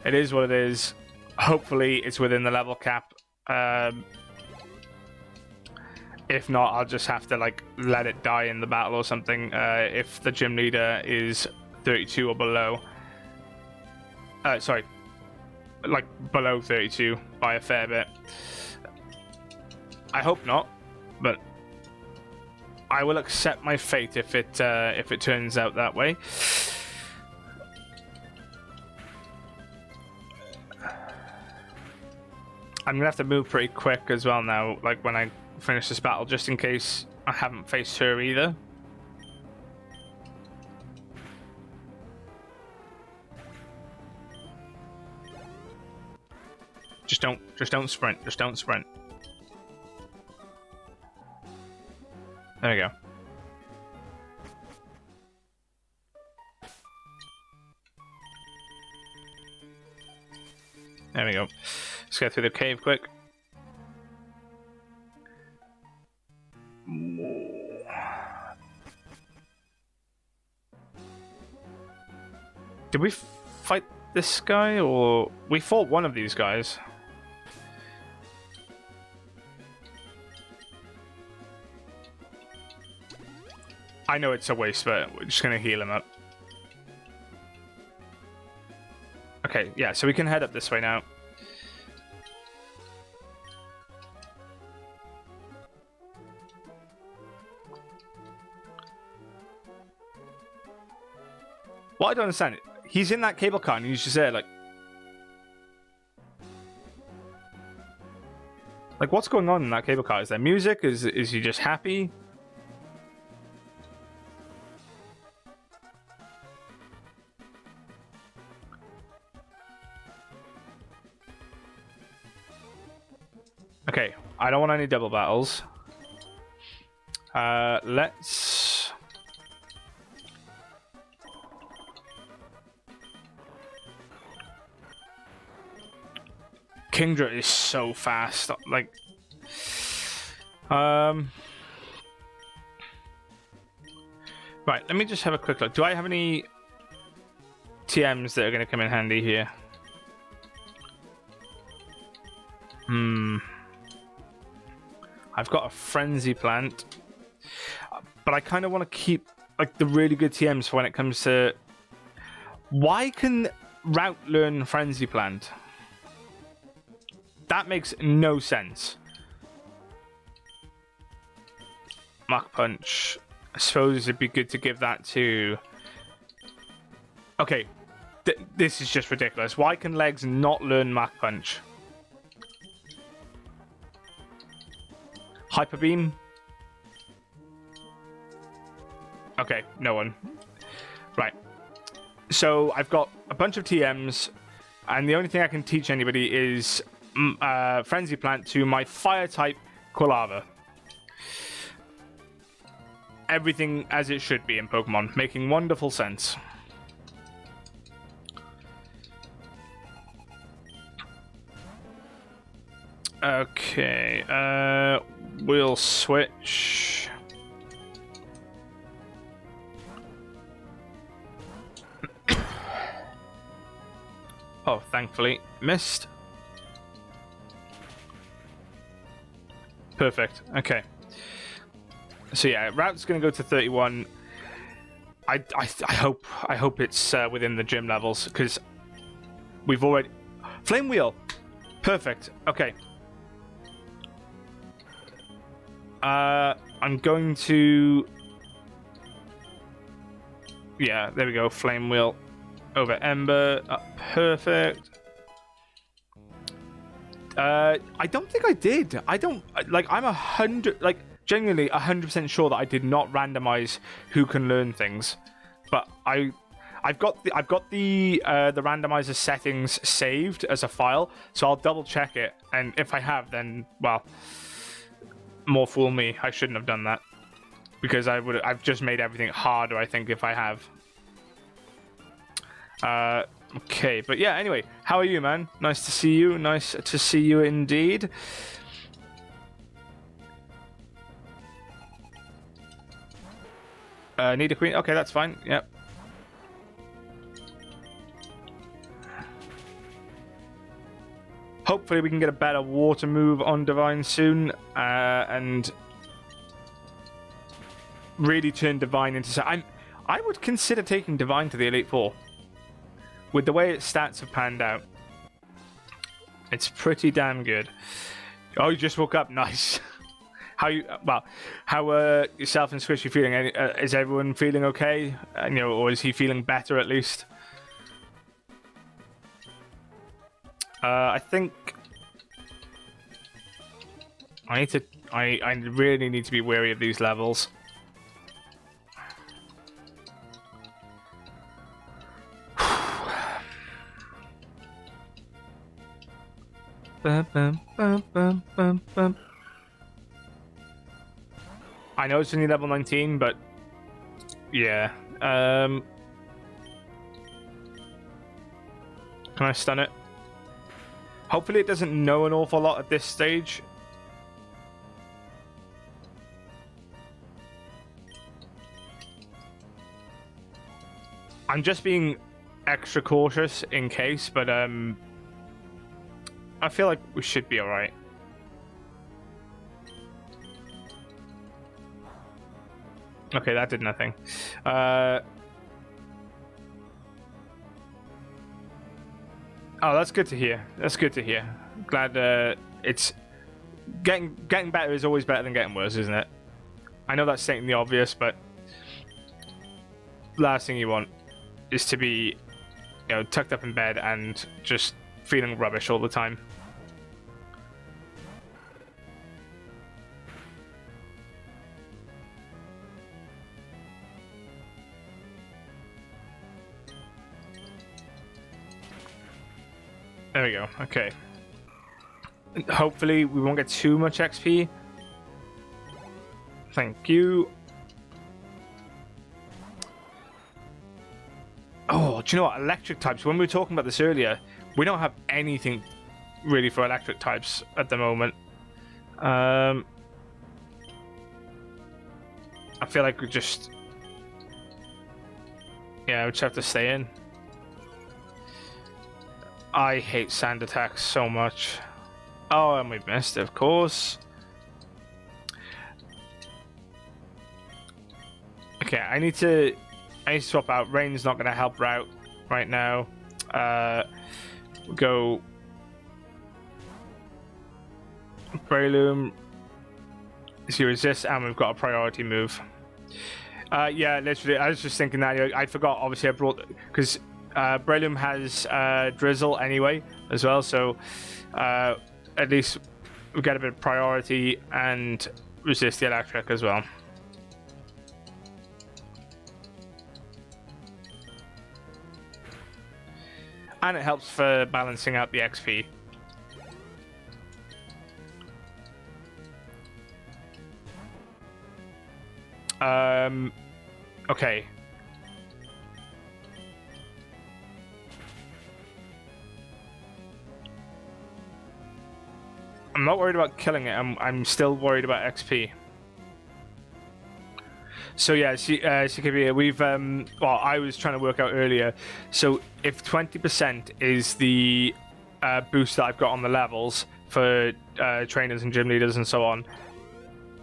It is what it is. Hopefully, it's within the level cap. If not, I'll just have to like let it die in the battle or something. If the gym leader is 32 or below. Sorry, like below 32 by a fair bit. I hope not, but I will accept my fate if it turns out that way. I'm gonna have to move pretty quick as well now, like when I finish this battle, just in case I haven't faced her either. Just don't sprint. Just don't sprint. There we go. There we go. Let's get through the cave quick. Did we fight this guy, or we fought one of these guys? I know it's a waste, but we're just gonna heal him up. Okay, yeah, so we can head up this way now. What I don't understand, he's in that cable car and he's just there like what's going on in that cable car? Is there music? Is he just happy? Okay, I don't want any double battles. Let's... Kingdra is so fast. Like... Right, let me just have a quick look. Do I have any TMs that are going to come in handy here? I've got a frenzy plant, but I kind of want to keep like the really good TMs for when it comes to. Why can Route learn frenzy plant? That makes no sense. Mach punch. I suppose it'd be good to give that to. Okay, this is just ridiculous. Why can Legs not learn Mach punch? Hyper beam. Okay, no one. Right. So I've got a bunch of TMs, and the only thing I can teach anybody is Frenzy Plant to my fire type Quilava. Everything as it should be in Pokemon, making wonderful sense. Okay, we'll switch. Oh, thankfully missed. Perfect. Okay. So yeah, route's gonna go to 31. I hope it's within the gym levels, because we've already Flame Wheel. Perfect. Okay. I'm going to. Yeah, there we go. Flame Wheel over Ember. Perfect. I don't think I did. I don't like. I'm 100. Like, genuinely 100% sure that I did not randomize who can learn things, but I've got the randomizer settings saved as a file, so I'll double check it, and if I have, then well, more fool me. I shouldn't have done that, because I've just made everything harder, I think, if I have. Okay, but yeah, anyway, how are you, man? Nice to see you. Nice to see you indeed. Need a queen? Okay, that's fine. Yep. Hopefully we can get a better water move on Divine soon, and really turn Divine into... I would consider taking Divine to the Elite Four. With the way its stats have panned out, it's pretty damn good. Oh, you just woke up. Nice. How yourself and Squishy feeling? Is everyone feeling okay? Or is he feeling better at least? I think I really need to be wary of these levels. Bum, bum, bum, bum, bum, bum. I know it's only level 19, but yeah. Can I stun it? Hopefully it doesn't know an awful lot at this stage. I'm just being extra cautious in case, but I feel like we should be alright. Okay, that did nothing. Oh, that's good to hear. That's good to hear. Glad it's getting better is always better than getting worse, isn't it? I know that's stating the obvious, but last thing you want is to be, tucked up in bed and just feeling rubbish all the time. There we go. Okay. Hopefully we won't get too much XP. Thank you. Oh, do you know what? Electric types. When we were talking about this earlier, we don't have anything really for electric types at the moment. I feel like we just... Yeah, we just have to stay in. I hate sand attacks so much. Oh, and we've missed it, of course. Okay, I need to swap out. Rain's not going to help Route right now. We'll go Breloom. She resists, and we've got a priority move. Yeah, literally, I was just thinking that. I forgot, obviously, I brought... Because Breloom has Drizzle anyway, as well, so at least we get a bit of priority and resist the electric as well. And it helps for balancing out the XP. Okay. I'm not worried about killing it. I'm still worried about XP. So yeah, CKB, we've well, I was trying to work out earlier. So if 20% is the boost that I've got on the levels for trainers and gym leaders and so on,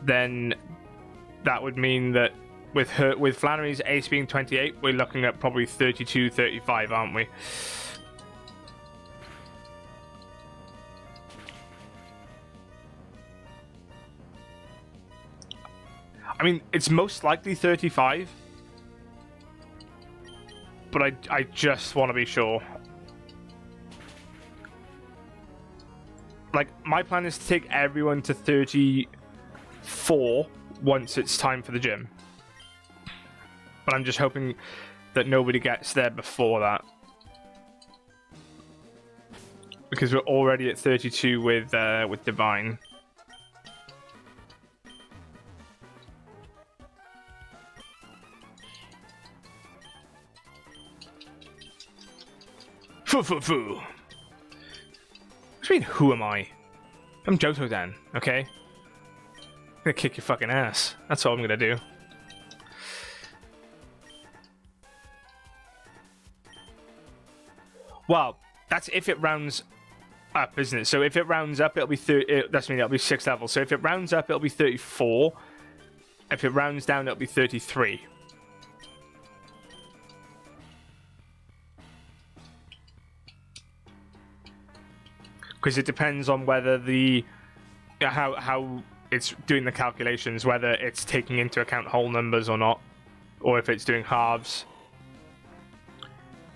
then that would mean that with Flannery's ace being 28, we're looking at probably 32, 35, aren't we? I mean, it's most likely 35, but I just want to be sure. Like, my plan is to take everyone to 34 once it's time for the gym. But I'm just hoping that nobody gets there before that. Because we're already at 32 with Divine. Foo. What do you mean, who am I? I'm Johto-Dan, okay? I'm gonna kick your fucking ass. That's all I'm gonna do. Well, that's if it rounds up, isn't it? So if it rounds up, it'll be 30. That's mean it'll be 6 levels. So if it rounds up, it'll be 34. If it rounds down, it'll be 33. Because it depends on whether the how it's doing the calculations, whether it's taking into account whole numbers or not, or if it's doing halves.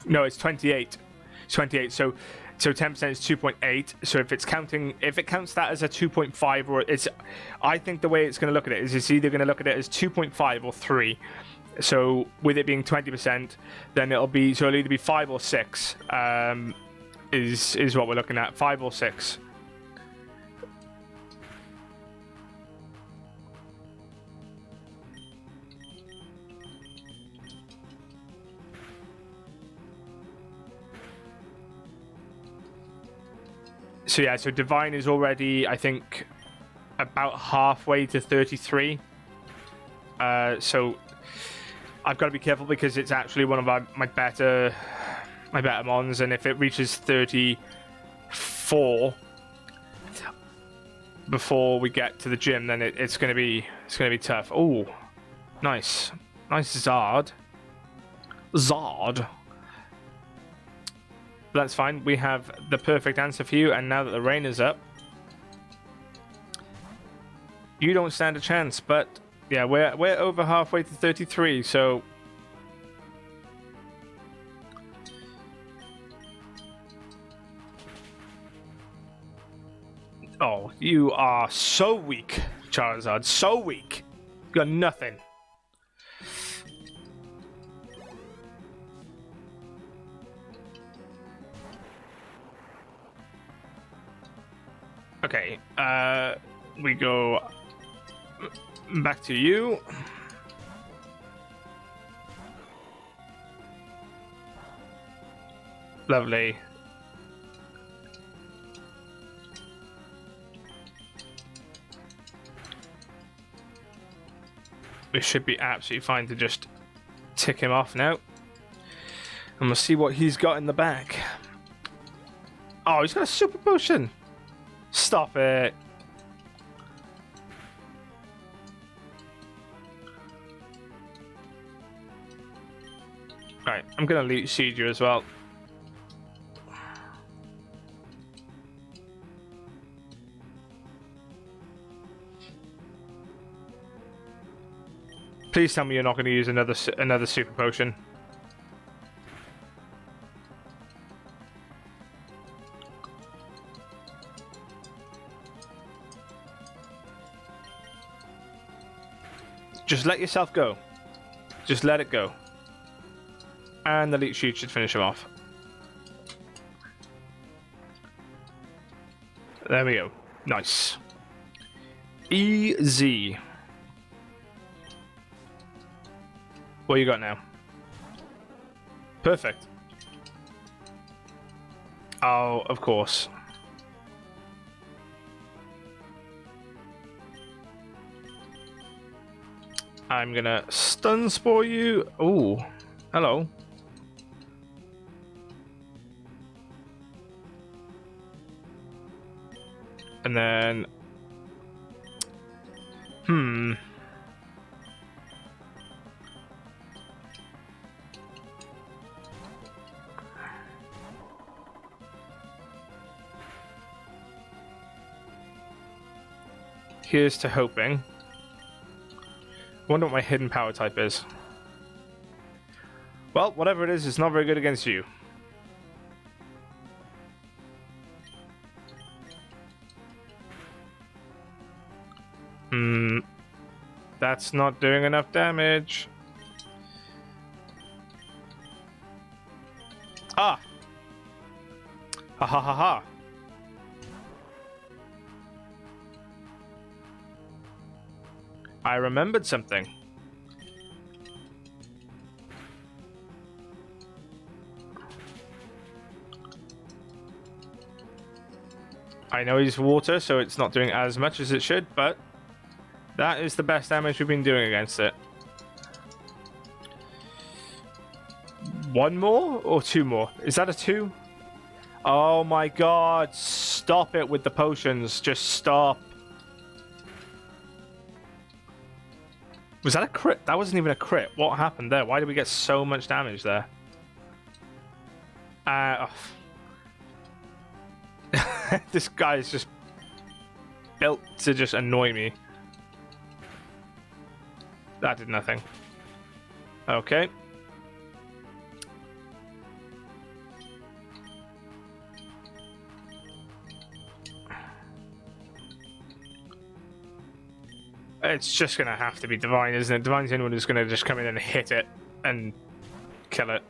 No, it's 28. It's 28. So 10% is 2.8. So if it counts that as a 2.5, or it's, I think the way it's going to look at it is it's either going to look at it as 2.5 or 3. So with it being 20%, then it'll either be 5 or 6. Is what we're looking at, 5 or 6. So yeah, so Divine is already, I think, about halfway to 33. So I've got to be careful because it's actually one of my better mons, and if it reaches 34 before we get to the gym, then it's gonna be tough. Oh, nice Zard. But that's fine. We have the perfect answer for you, and now that the rain is up, you don't stand a chance. But yeah, we're over halfway to 33, so. Oh, you are so weak, Charizard. So weak. You got nothing. Okay, we go back to you. Lovely. We should be absolutely fine to just tick him off now. And we'll see what he's got in the back. Oh, he's got a super potion. Stop it. Right, I'm going to Leech Seed you as well. Please tell me you're not going to use another super potion. Just let yourself go. Just let it go. And the Leech Seed should finish him off. There we go. Nice. Easy. What you got now? Perfect. Oh, of course. I'm gonna stun spore you. Ooh, hello. And then... Here's to hoping. I wonder what my hidden power type is. Well, whatever it is, it's not very good against you. That's not doing enough damage. Ah! Ha ha ha ha. I remembered something. I know he's water, so it's not doing as much as it should, but that is the best damage we've been doing against it. One more or two more? Is that a two? Oh my god, stop it with the potions. Just stop. Was that a crit? That wasn't even a crit. What happened there? Why did we get so much damage there? This guy is just built to just annoy me. That did nothing. Okay. It's just going to have to be Divine, isn't it? Divine's the only one who's going to just come in and hit it and kill it.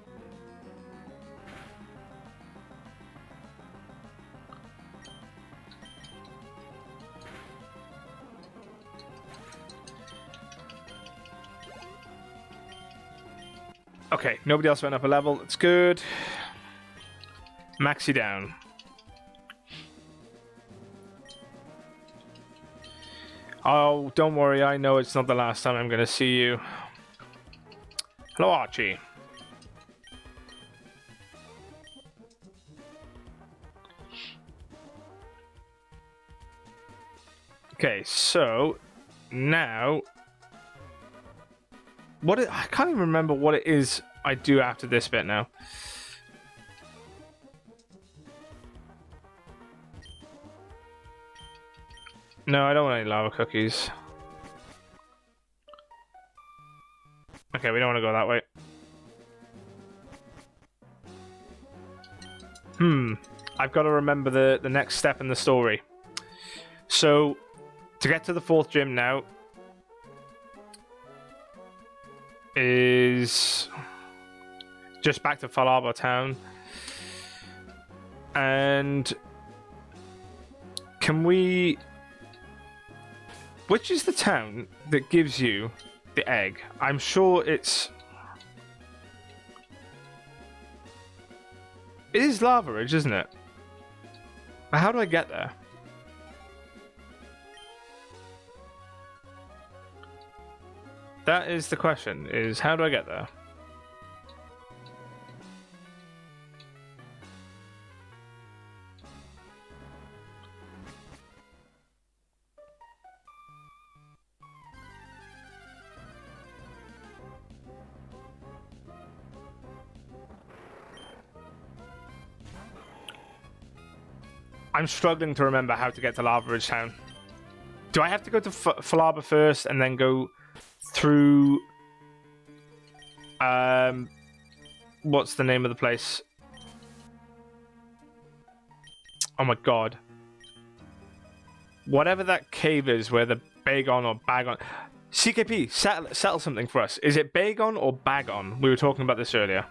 Okay, nobody else went up a level. That's good. Maxi down. Oh, don't worry. I know it's not the last time I'm going to see you. Hello, Archie. Okay, so now... I can't even remember what it is I do after this bit now. No, I don't want any lava cookies. Okay, we don't want to go that way. I've got to remember the next step in the story. So, to get to the 4th gym now is just back to Falaba town. And can we... Which is the town that gives you the egg? I'm sure it's... It is Lava Ridge, isn't it? But how do I get there? That is the question, is how do I get there? I'm struggling to remember how to get to Lava Ridge Town. Do I have to go to Falaba first and then go through... what's the name of the place? Oh my god. Whatever that cave is where the Bagon or Bagon... CKP, settle something for us. Is it Bagon or Bagon? We were talking about this earlier.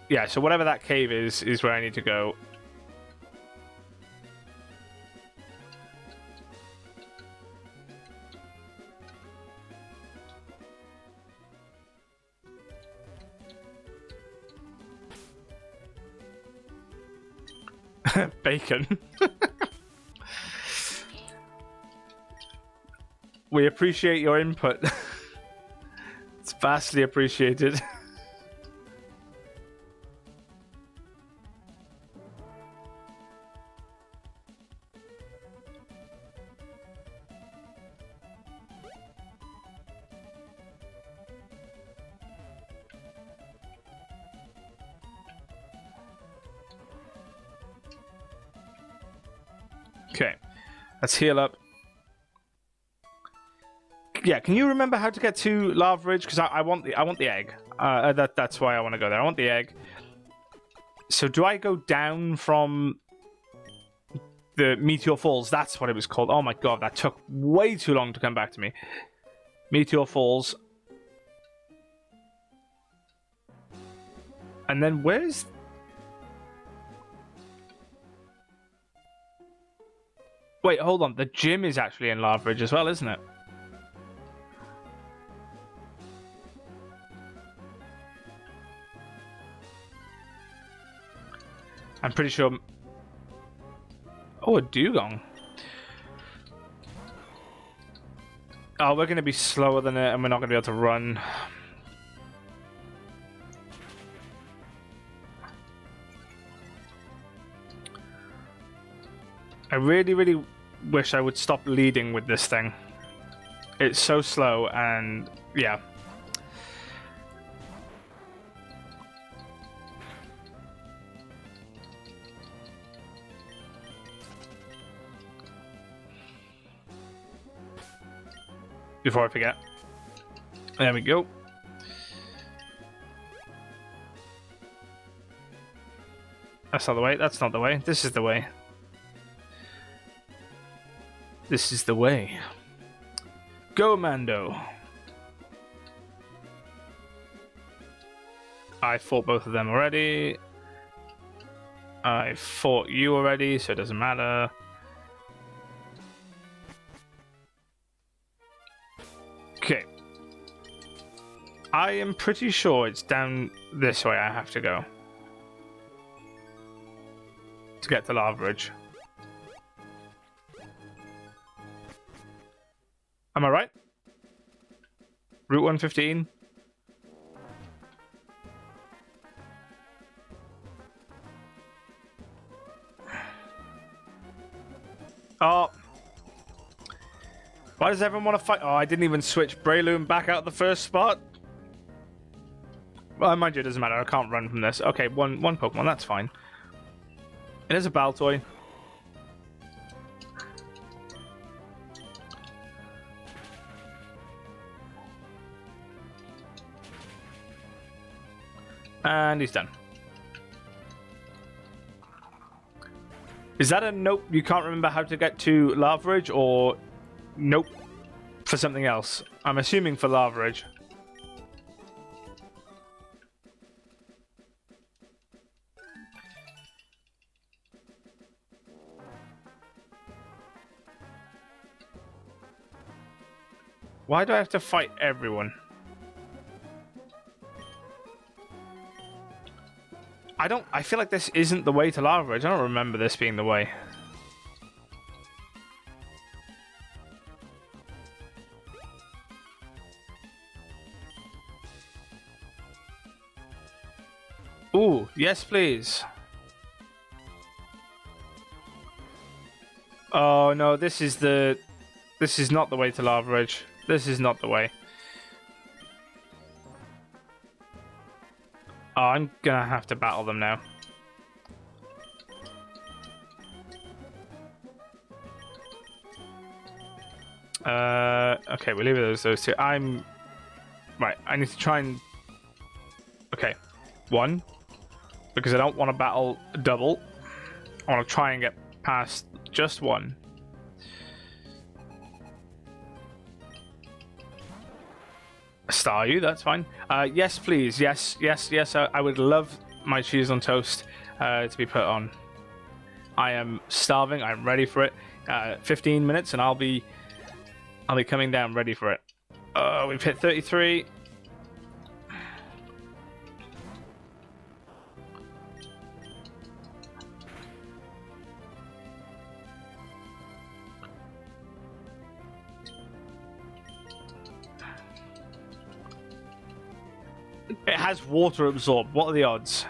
Yeah, so whatever that cave is where I need to go. Bacon. We appreciate your input. It's vastly appreciated. Okay, let's heal up. Yeah, can you remember how to get to Lava Ridge? Because I want the egg. That's why I want to go there. I want the egg. So do I go down from the Meteor Falls? That's what it was called. Oh my god, that took way too long to come back to me. Meteor Falls. And then where's... Wait, hold on. The gym is actually in Lava Ridge as well, isn't it? I'm pretty sure... Oh, a dugong. Oh, we're going to be slower than it, and we're not going to be able to run. I really, really wish I would stop leading with this thing. It's so slow, and yeah. Before I forget. There we go. That's not the way. That's not the way. This is the way. This is the way. Go, Mando. I fought both of them already. I fought you already, so it doesn't matter. Okay. I am pretty sure it's down this way I have to go. To get to Lava Ridge. Am I right? Route 115? Oh. Why does everyone want to fight? Oh, I didn't even switch Breloom back out the first spot. Well, mind you, it doesn't matter. I can't run from this. Okay, one Pokemon. That's fine. It is a Baltoy. And he's done. Is that a nope? You can't remember how to get to Lava Ridge, or nope for something else? I'm assuming for Lava Ridge. Why do I have to fight everyone? I feel like this isn't the way to Lava Ridge. I don't remember this being the way. Ooh, yes please. Oh no, this is not the way to Lava Ridge. This is not the way. Oh, I'm gonna have to battle them now. Okay, we'll leave it as those two. Right, I need to try and... Okay, one. Because I don't want to battle double. I want to try and get past just one. Star you, that's fine. Yes, please. Yes. I would love my cheese on toast to be put on. I am starving. I'm ready for it. 15 minutes and I'll be coming down ready for it. We've hit 33. It has water absorb. What are the odds?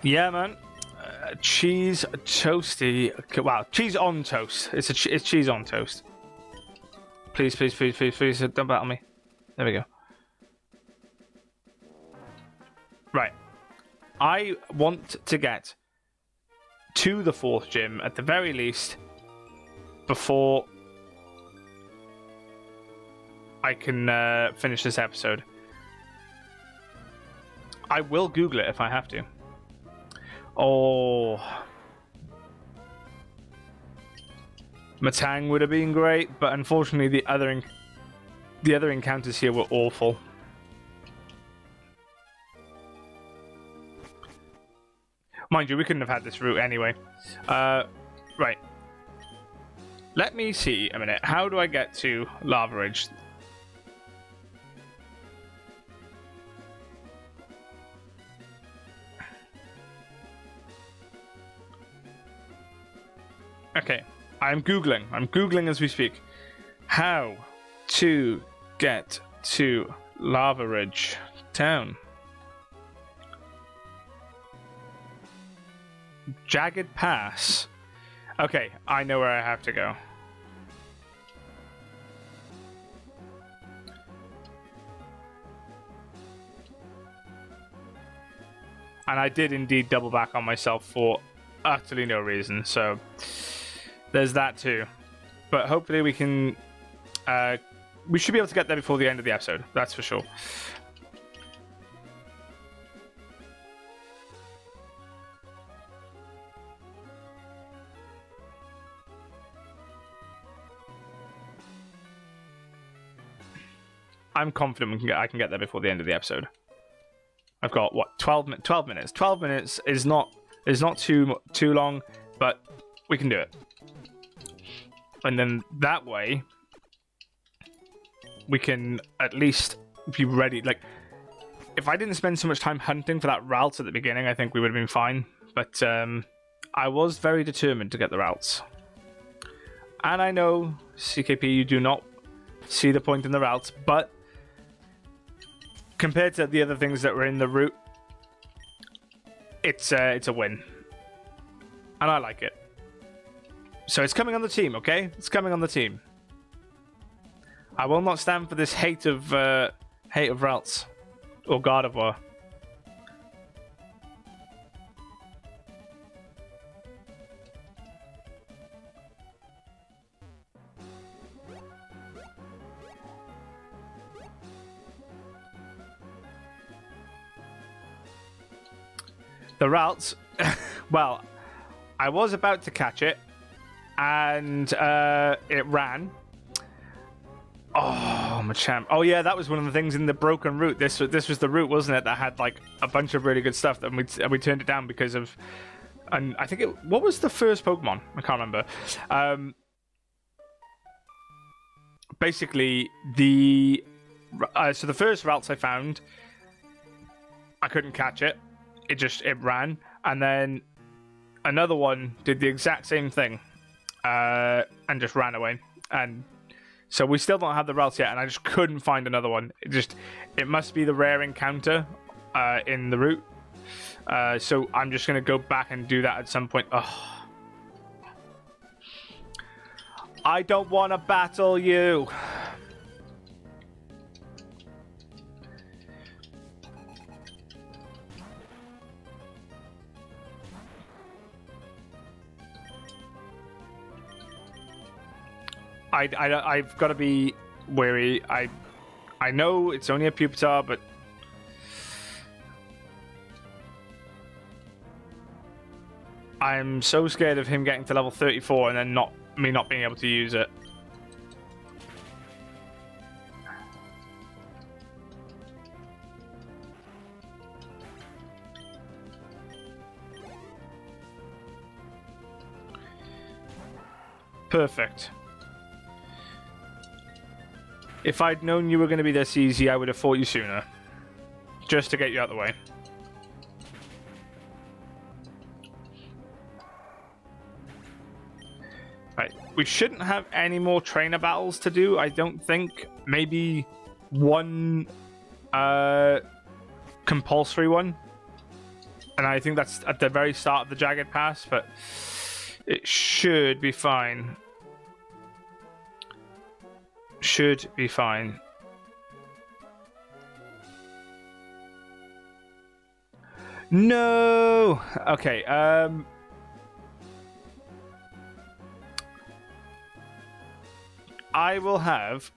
Yeah, man. Cheese toasty. Wow, cheese on toast. It's cheese on toast. Please, please, please, please, please, don't battle me. There we go. Right. I want to get to the 4th gym at the very least before I can finish this episode. I will Google it if I have to. Oh, Matang would have been great, but unfortunately the other encounters here were awful. Mind you, we couldn't have had this route anyway. Right. Let me see a minute. How do I get to Lava Ridge? Okay, I'm Googling. I'm Googling as we speak. How to get to Lava Ridge Town. Jagged Pass. Okay, I know where I have to go. And I did indeed double back on myself for utterly no reason, so there's that too. But hopefully we can... we should be able to get there before the end of the episode, that's for sure. I'm confident I can get there before the end of the episode. I've got what 12 minutes. 12 minutes is not too long, but we can do it. And then that way we can at least be ready. Like, if I didn't spend so much time hunting for that route at the beginning, I think we would have been fine. But I was very determined to get the routes. And I know, CKP, you do not see the point in the routes, but compared to the other things that were in the route, it's a win. And I like it. So it's coming on the team, okay? It's coming on the team. I will not stand for this hate of routes or Gardevoir. The routes, well, I was about to catch it, and it ran. Oh, Machamp. Oh, yeah, that was one of the things in the broken route. This was the route, wasn't it, that had, like, a bunch of really good stuff, and we turned it down because of... And I think it... What was the first Pokemon? I can't remember. Basically, so the first routes I found, I couldn't catch it. It ran, and then another one did the exact same thing, and just ran away. And so we still don't have the routes yet, and I just couldn't find another one. It must be the rare encounter in the route. So I'm just gonna go back and do that at some point. Oh. I don't want to battle you. I've got to be wary. I know it's only a Pupitar, but I'm so scared of him getting to level 34 and then me not being able to use it. Perfect. If I'd known you were going to be this easy, I would have fought you sooner. Just to get you out of the way. Right, we shouldn't have any more trainer battles to do, I don't think. maybe one compulsory one. And I think that's at the very start of the Jagged Pass, but it should be fine. Should be fine. No! Okay, I will have...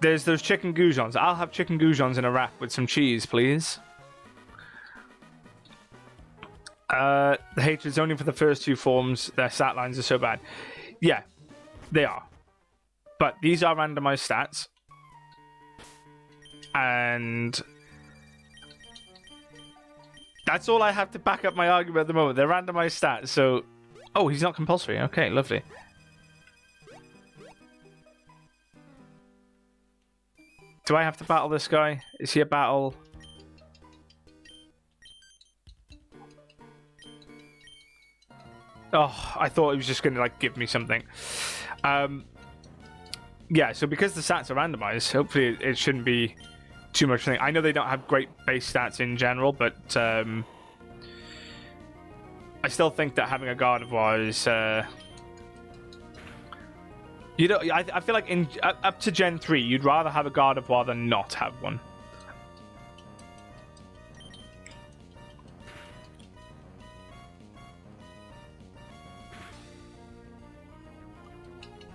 There's those chicken goujons. I'll have chicken goujons in a wrap with some cheese, please. The hatred's only for the first two forms. Their stat lines are so bad. Yeah, they are. But these are randomized stats. And... that's all I have to back up my argument at the moment. They're randomized stats, so... Oh, he's not compulsory. Okay, lovely. Do I have to battle this guy? Is he a battle? Oh, I thought he was just going to, like, give me something. Yeah, so because the stats are randomized, hopefully it shouldn't be too much thing. I know they don't have great base stats in general, but I still think that having a Gardevoir is... you know, I feel like in up to Gen 3, you'd rather have a Gardevoir than not have one.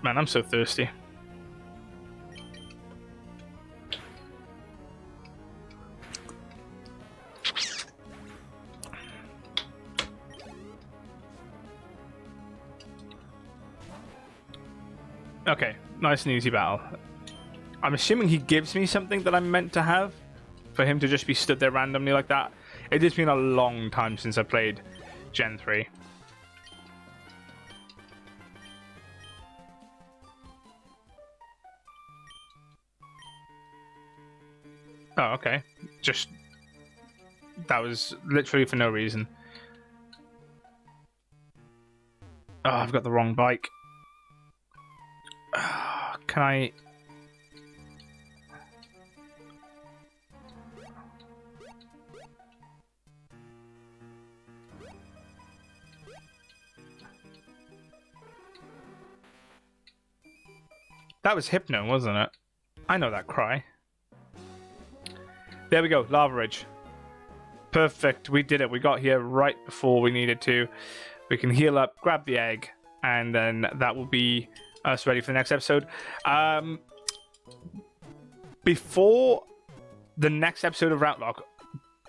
Man, I'm so thirsty. Okay, nice and easy battle. I'm assuming he gives me something that I'm meant to have for him to just be stood there randomly like that. It has been a long time since I played Gen 3. Oh, okay. Just... that was literally for no reason. Oh, I've got the wrong bike. Can I... That was Hypno, wasn't it? I know that cry. There we go, Lava Ridge. Perfect, we did it. We got here right before we needed to. We can heal up, grab the egg, and then that will be us ready for the next episode. Before the next episode of RouteLocke,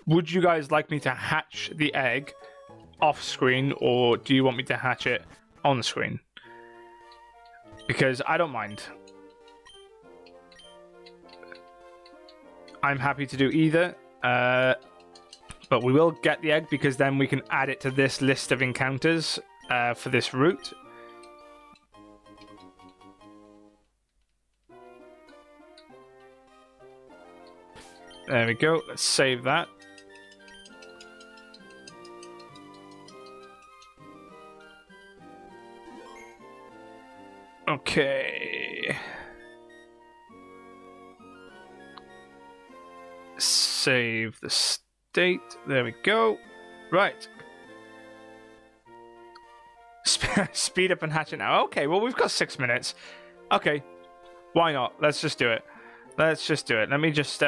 would you guys like me to hatch the egg off screen, or do you want me to hatch it on screen? Because I don't mind. I'm happy to do either, but we will get the egg because then we can add it to this list of encounters for this route. There we go. Let's save that. Okay. Save the state. There we go. Right. Speed up and hatch it now. Okay, well, we've got 6 minutes. Okay. Why not? Let's just do it. Let's just do it. Let me just...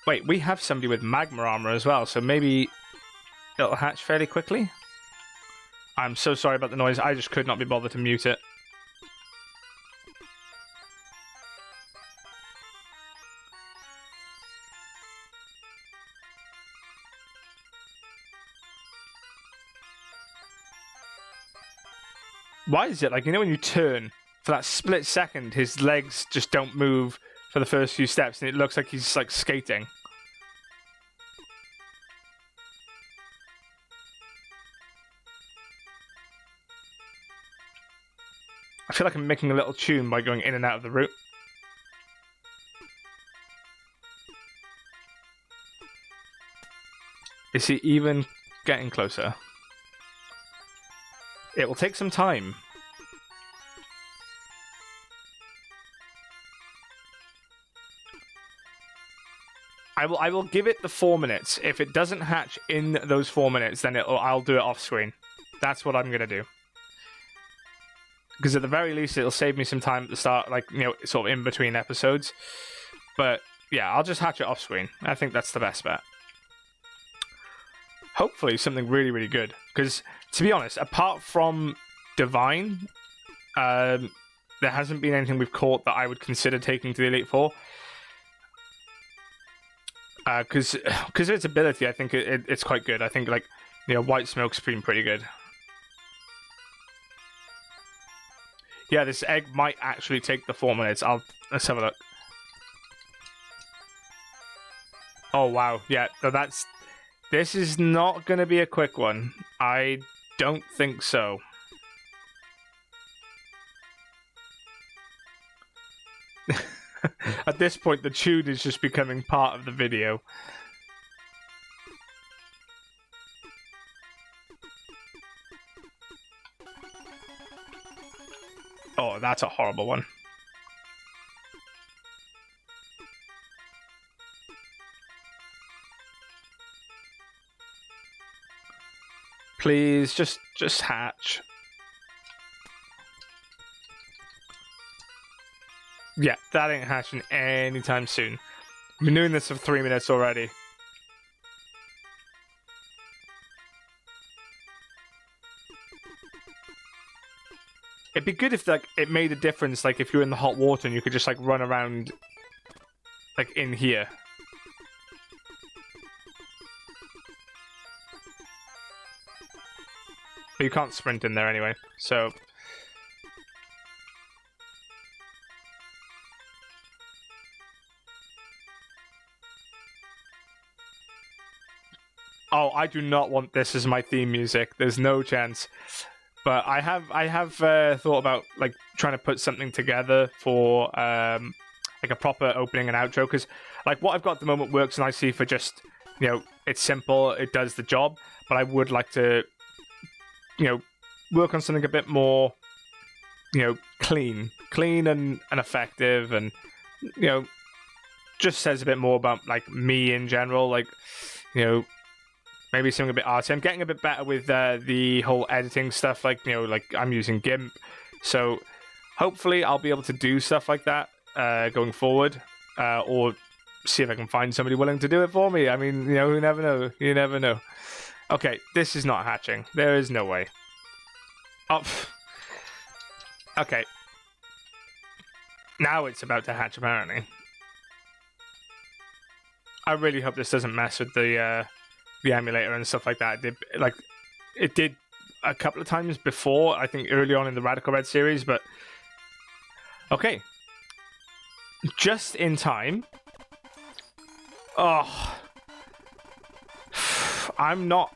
Wait, we have somebody with magma armor as well, so maybe it'll hatch fairly quickly. I'm so sorry about the noise. I just could not be bothered to mute it. Why is it like, you know, when you turn for that split second, his legs just don't move for the first few steps, and it looks like he's like skating. I feel like I'm making a little tune by going in and out of the route. Is he even getting closer. It will take some time. I will give it the 4 minutes. If it doesn't hatch in those 4 minutes, then I'll do it off screen. That's what I'm gonna do. Because at the very least, it'll save me some time at the start, like, you know, sort of in between episodes. But yeah, I'll just hatch it off screen. I think that's the best bet. Hopefully something really, really good. Because, to be honest, apart from Divine, there hasn't been anything we've caught that I would consider taking to the Elite Four. Because of its ability, I think it's quite good. I think, like, you know, White Smoke's been pretty good. Yeah, this egg might actually take the 4 minutes. Let's have a look. Oh, wow. Yeah, this is not going to be a quick one. I don't think so. At this point, the tune is just becoming part of the video. Oh, that's a horrible one. Please, just hatch. Yeah, that ain't hatching anytime soon. I've been doing this for 3 minutes already. It'd be good if, like, it made a difference, like, if you're in the hot water and you could just, like, run around, like, in here. But you can't sprint in there anyway, so... Oh, I do not want this as my theme music. There's no chance. But I have thought about, like, trying to put something together for like a proper opening and outro, because, like, what I've got at the moment works nicely for just, you know, it's simple, it does the job. But I would like to, you know, work on something a bit more, you know, clean and effective, and, you know, just says a bit more about, like, me in general, like, you know. Maybe something a bit arty. I'm getting a bit better with the whole editing stuff, like, you know, like, I'm using GIMP. So hopefully I'll be able to do stuff like that going forward, or see if I can find somebody willing to do it for me. I mean, you know, you never know. You never know. Okay, this is not hatching. There is no way. Oh, okay. Now it's about to hatch, apparently. I really hope this doesn't mess with the emulator and stuff like that. It did a couple of times before, I think early on in the Radical Red series, but okay. Just in time. Oh. I'm not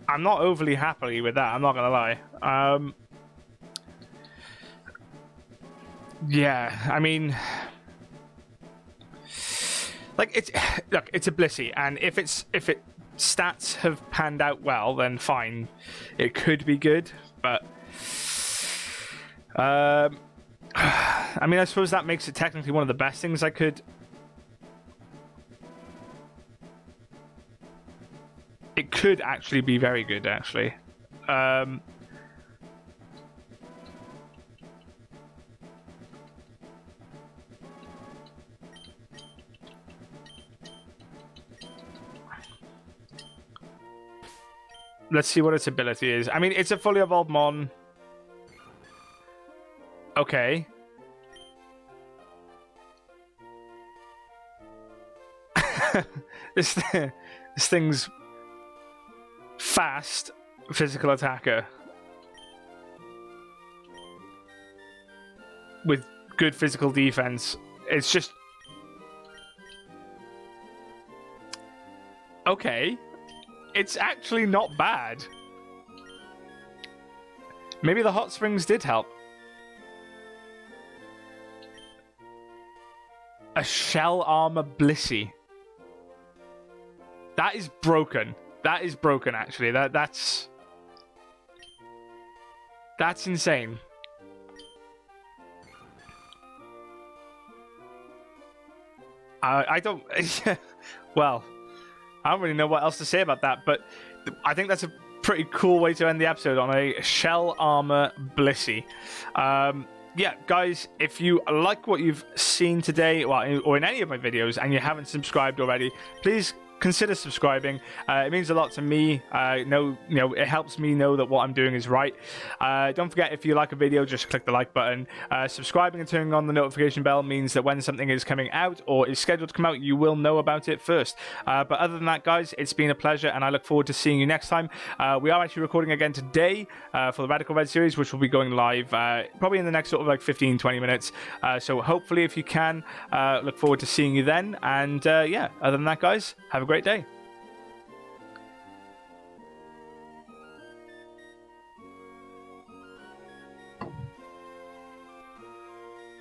overly happy with that, I'm not gonna lie. Yeah, I mean, like, it's a Blissey, and if its stats have panned out well, then fine, it could be good. But I mean, I suppose that makes it technically one of the best things I could. It could actually be very good, actually. Let's see what its ability is. I mean, it's a fully evolved Mon. Okay. This thing's fast physical attacker with good physical defense. It's just okay. It's actually not bad. Maybe the hot springs did help. A shell armor Blissey. That is broken. That is broken, actually. That's insane. I don't... Well, I don't really know what else to say about that, but I think that's a pretty cool way to end the episode, on a Shell Armor Blissey. Yeah, guys, if you like what you've seen today, well, or in any of my videos, and you haven't subscribed already, please consider subscribing. It means a lot to me. It helps me know that what I'm doing is right. Don't forget, if you like a video, just click the like button. Subscribing and turning on the notification bell means that when something is coming out or is scheduled to come out, you will know about it first. But other than that, guys, it's been a pleasure, and I look forward to seeing you next time. We are actually recording again today for the Radical Red series, which will be going live probably in the next sort of like 15-20 minutes. So hopefully, if you can, look forward to seeing you then. And yeah, other than that, guys, have a great day.